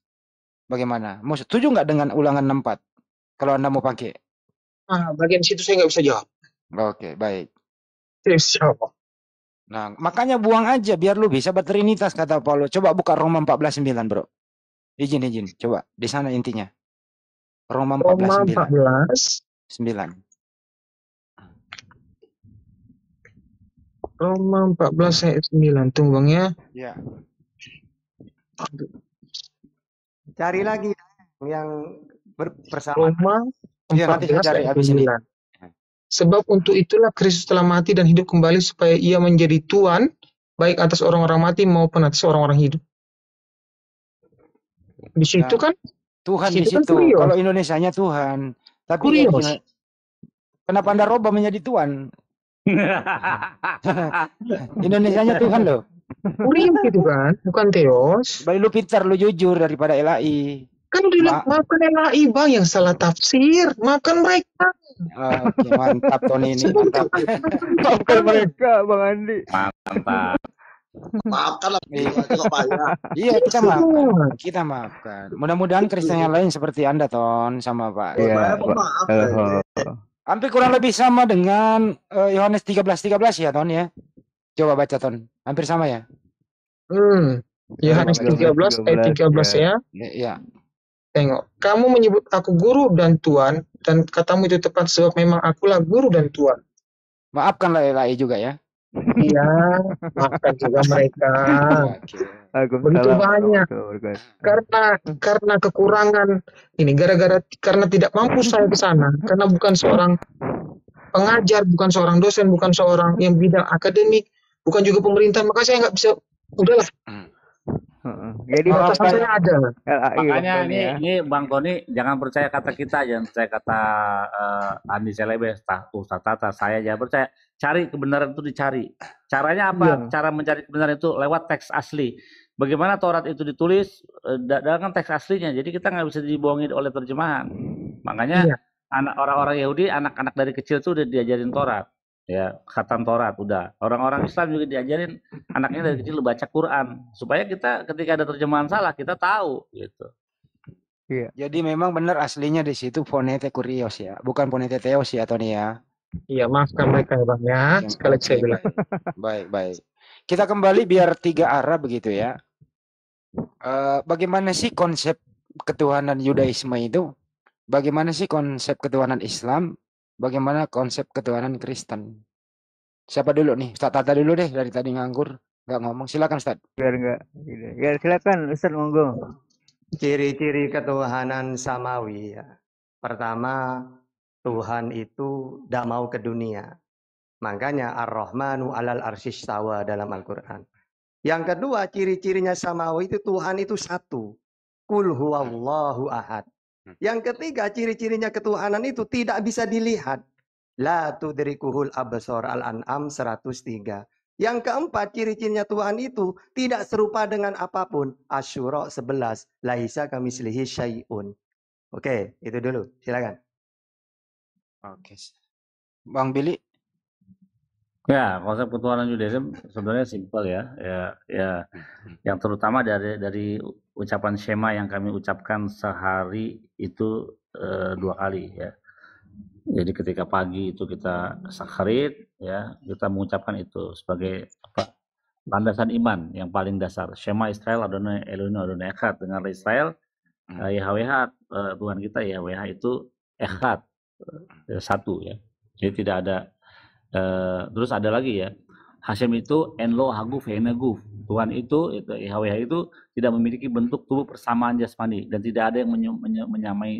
Bagaimana? Mau setuju nggak dengan ulangan 64? Kalau Anda mau pakai. Bagian situ saya nggak bisa jawab. Oke, baik. Siapa? Nah, makanya buang aja biar lu bisa bertrinitas kata Paulus. Coba buka Roma 14:9, Bro. Izin. Coba. Di sana intinya. Roma 14:9. 9. Roma 14 ayat 9. Tunggu Bang ya. Ya. Cari lagi yang bersamaan. Roma Iya, nanti saya 14 cari ayat habis ini. 9. Sebab untuk itulah Kristus telah mati dan hidup kembali supaya ia menjadi Tuhan baik atas orang-orang mati maupun atas orang-orang hidup. Di situ Nah, kan Tuhan di kan situ. kurios. Kalau Indonesianya Tuhan. Tapi Kurios. kenapa Anda roba menjadi Tuhan? Indonesianya Tuhan loh. Kurios gitu kan, bukan Theos. Baik lu pintar, lu jujur daripada LAI. Kan udah maafkan LAI Bang yang salah tafsir. Maafkan mereka. Oke, mantap Tony ini, mantap. Maafkan mereka, Bang Andi. Mantap. Maafkan lah, Pak ya. Iya, kita maafkan. Mudah-mudahan Kristen yang lain seperti Anda, Ton, sama Pak. Iya, Hampir kurang lebih sama dengan Yohanes 13:13 ya, Ton ya. Coba baca, Ton. Hampir sama ya. Yohanes 13 ayat 13 ya. Iya. Tengok, kamu menyebut aku guru dan tuan, dan katamu itu tepat sebab memang akulah guru dan tuan. Maafkanlah LAI juga ya. Iya, maafkan juga mereka. Begitu banyak. Karena kekurangan ini, karena tidak mampu saya ke sana, karena bukan seorang pengajar, bukan seorang dosen, bukan seorang yang bidang akademik, bukan juga pemerintah, maka saya nggak bisa. Udahlah. Jadi saya ada. Makanya ini Bang Tony jangan percaya kata kita, jangan percaya kata Andi Celebes, Ustaz Tata, saya jangan percaya. Cari kebenaran itu dicari. Caranya apa? Iya. Cara mencari kebenaran itu lewat teks asli. Bagaimana Taurat itu ditulis dengan teks aslinya. Jadi kita nggak bisa dibohongi oleh terjemahan. Makanya orang-orang Yahudi, anak-anak dari kecil itu udah diajarin Taurat. Ya, khatam Taurat udah. Orang-orang Islam juga diajarin anaknya dari kecil baca Quran supaya kita ketika ada terjemahan salah kita tahu gitu. Iya. Jadi memang benar aslinya di situ Phonete Kurios ya, bukan Phonete Theos ya, Tony ya. Iya, maafkan mereka ya Bang ya. Sekali saya bilang. Baik. Kita kembali biar 3 arah begitu ya. Bagaimana sih konsep ketuhanan Yudaisme itu? Bagaimana sih konsep ketuhanan Islam? Bagaimana konsep ketuhanan Kristen? Siapa dulu nih? Ustaz Tata dulu deh, dari tadi nganggur, nggak ngomong. Silakan Ustaz. Biar nggak. Ya silakan Ustaz, monggo. Ciri-ciri ketuhanan samawi ya. Pertama, Tuhan itu tidak mau ke dunia. Makanya Ar-Rahmanu 'alal arsy istawa dalam Al-Quran. Yang kedua, ciri-cirinya samawi itu Tuhan itu satu. Qul huwallahu ahad. Yang ketiga, ciri-cirinya ketuhanan itu tidak bisa dilihat. La tudrikuhul absar, Al-An'am 103. Yang keempat, ciri-cirinya Tuhan itu tidak serupa dengan apapun. Asy-Syura 11. Laisa kamitslihi syai'un. Oke, itu dulu. Silakan. Oke. Bang Billy. Ya, konsep ketuhanan Yudaisme sebenarnya simpel ya. Ya, yang terutama dari ucapan Shema yang kami ucapkan sehari itu 2 kali ya. Jadi ketika pagi itu kita sakharit ya, kita mengucapkan itu sebagai landasan iman yang paling dasar. Shema Israel Adonai Elohenu Adonai Echad. Dengar Israel, Yahweh Tuhan kita Yahweh itu Echad, satu ya. Jadi tidak ada terus ada lagi ya, Hashem itu enlo haguf heneguf. Tuhan itu Yahweh itu tidak memiliki bentuk tubuh persamaan jasmani dan tidak ada yang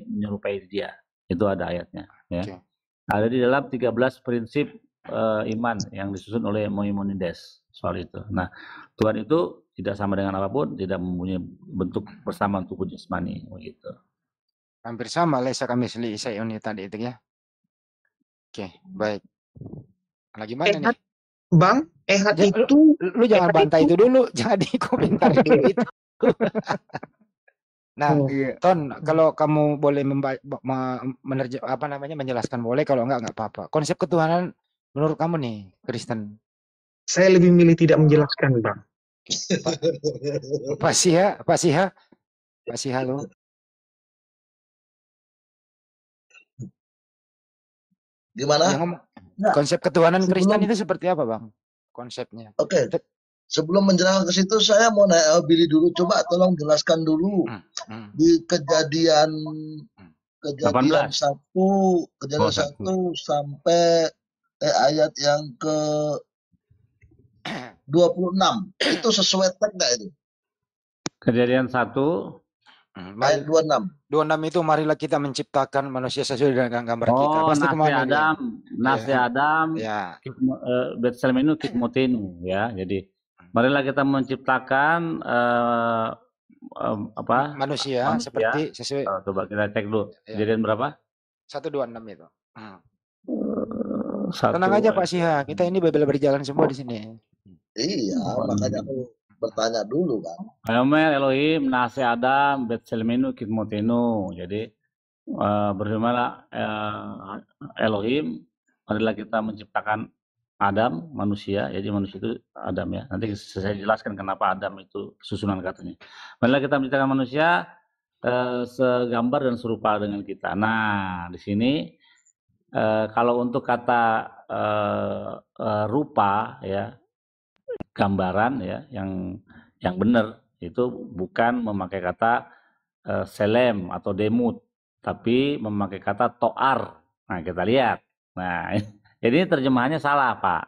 menyerupai dia. Itu ada ayatnya. Ya. Okay. Ada di dalam 13 prinsip iman yang disusun oleh Maimonides soal itu. Nah, Tuhan itu tidak sama dengan apapun, tidak mempunyai bentuk persamaan tubuh jasmani, begitu. Hampir sama laisa kamitslihi syai'un tadi itu ya. Oke, baik. Lagi mana nih? Bang, itu lu jangan bantai itu dulu, jangan dikomentar dulu itu. Nah, Ton, kalau kamu boleh menjelaskan boleh, kalau enggak apa-apa. Konsep ketuhanan menurut kamu nih, Kristen? Saya lebih milih tidak menjelaskan, Bang. Pak Siha lu. Gimana? Konsep ketuhanan Kristen itu seperti apa, Bang? Konsepnya. Oke. Sebelum menjelaskan ke situ, saya mau nanya Billy dulu. Coba tolong jelaskan dulu di kejadian 1 sampai ayat yang ke 26. Itu sesuai teks nggak itu? Kejadian 1 ayat 26. 26 itu marilah kita menciptakan manusia sesuai dengan gambar kita. Pasti Nasi Adam, ya. Betselmenu Kikmotenu, ya. Jadi marilah kita menciptakan manusia seperti sesuai. Coba kita cek dulu. Kejadian berapa? 126 itu. Tenang aja Pak Siha, kita ini berjalan semua di sini. Iya, makanya aku bertanya dulu kan. Ayomer Elohim nasi Adam Betselmenu Kikmotenu. Jadi berfirmanlah Elohim, marilah kita menciptakan Adam, manusia. Jadi manusia itu Adam ya. Nanti saya jelaskan kenapa Adam itu susunan katanya. Marilah kita menciptakan manusia segambar dan serupa dengan kita. Nah, di sini kalau untuk kata rupa ya, gambaran ya, yang benar itu bukan memakai kata selem atau demut, tapi memakai kata toar. Nah, kita lihat. Nah, jadi terjemahannya salah, Pak.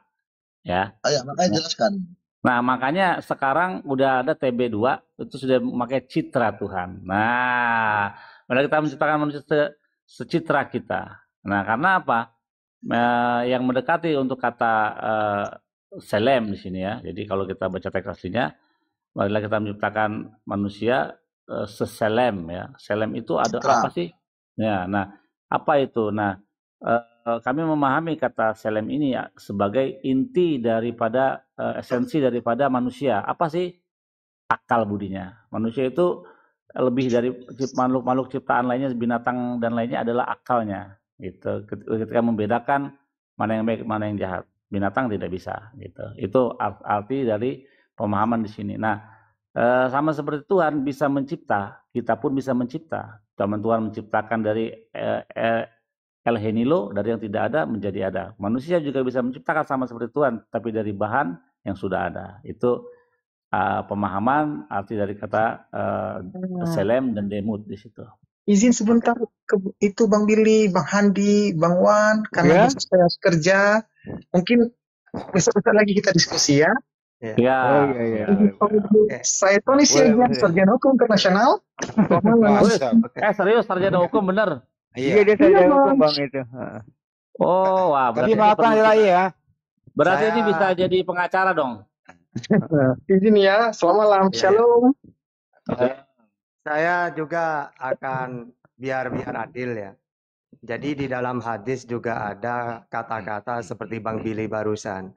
Ya. Ayo, makanya jelaskan. Nah, makanya sekarang udah ada TB2 itu sudah memakai citra Tuhan. Nah, bila kita menciptakan manusia secitra kita. Nah, karena apa? Yang mendekati untuk kata selem di sini ya. Jadi kalau kita baca teks aslinya, marilah kita menciptakan manusia seselem ya. Selem itu ada apa sih? Ya, nah apa itu? Nah, kami memahami kata selem ini ya, sebagai inti daripada esensi daripada manusia. Apa sih? Akal budinya. Manusia itu lebih dari makhluk ciptaan lainnya, binatang dan lainnya adalah akalnya. Gitu. Ketika membedakan mana yang baik, mana yang jahat. Binatang tidak bisa, gitu. Itu arti dari pemahaman di sini. Nah, sama seperti Tuhan bisa mencipta, kita pun bisa mencipta. Tuhan menciptakan dari El Henilo, dari yang tidak ada menjadi ada. Manusia juga bisa menciptakan sama seperti Tuhan, tapi dari bahan yang sudah ada. Itu pemahaman arti dari kata selem dan demut di situ. Izin sebentar itu Bang Billy, Bang Handi, Bang Wan, karena besok saya harus kerja. Mungkin besok lagi kita diskusi ya. Ya. Saya Tony Siagian, sarjana hukum internasional. Serius sarjana hukum bener? Iya, dia sarjana hukum Bang itu. Oh, wah. Tapi maafkan ya. Berarti ini bisa jadi pengacara dong. Izin ya, selamat malam, shalom. Saya juga akan biar adil ya. Jadi di dalam hadis juga ada kata-kata seperti Bang Billy barusan.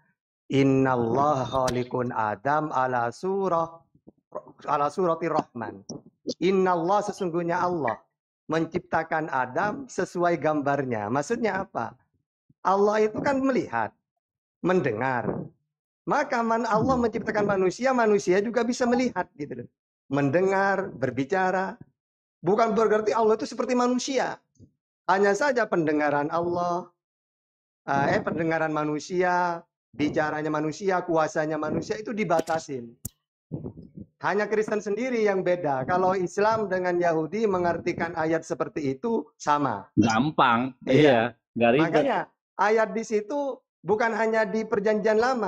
Innallah khaliqun Adam ala surati Rahman. Innallah sesungguhnya Allah menciptakan Adam sesuai gambarnya. Maksudnya apa? Allah itu kan melihat, mendengar. Maka Allah menciptakan manusia, manusia juga bisa melihat gitu loh. Mendengar, berbicara. Bukan berarti Allah itu seperti manusia. Hanya saja pendengaran Allah, pendengaran manusia, bicaranya manusia, kuasanya manusia itu dibatasin. Hanya Kristen sendiri yang beda. Kalau Islam dengan Yahudi mengartikan ayat seperti itu sama. Gampang. Iya. Makanya ayat di situ bukan hanya di Perjanjian Lama.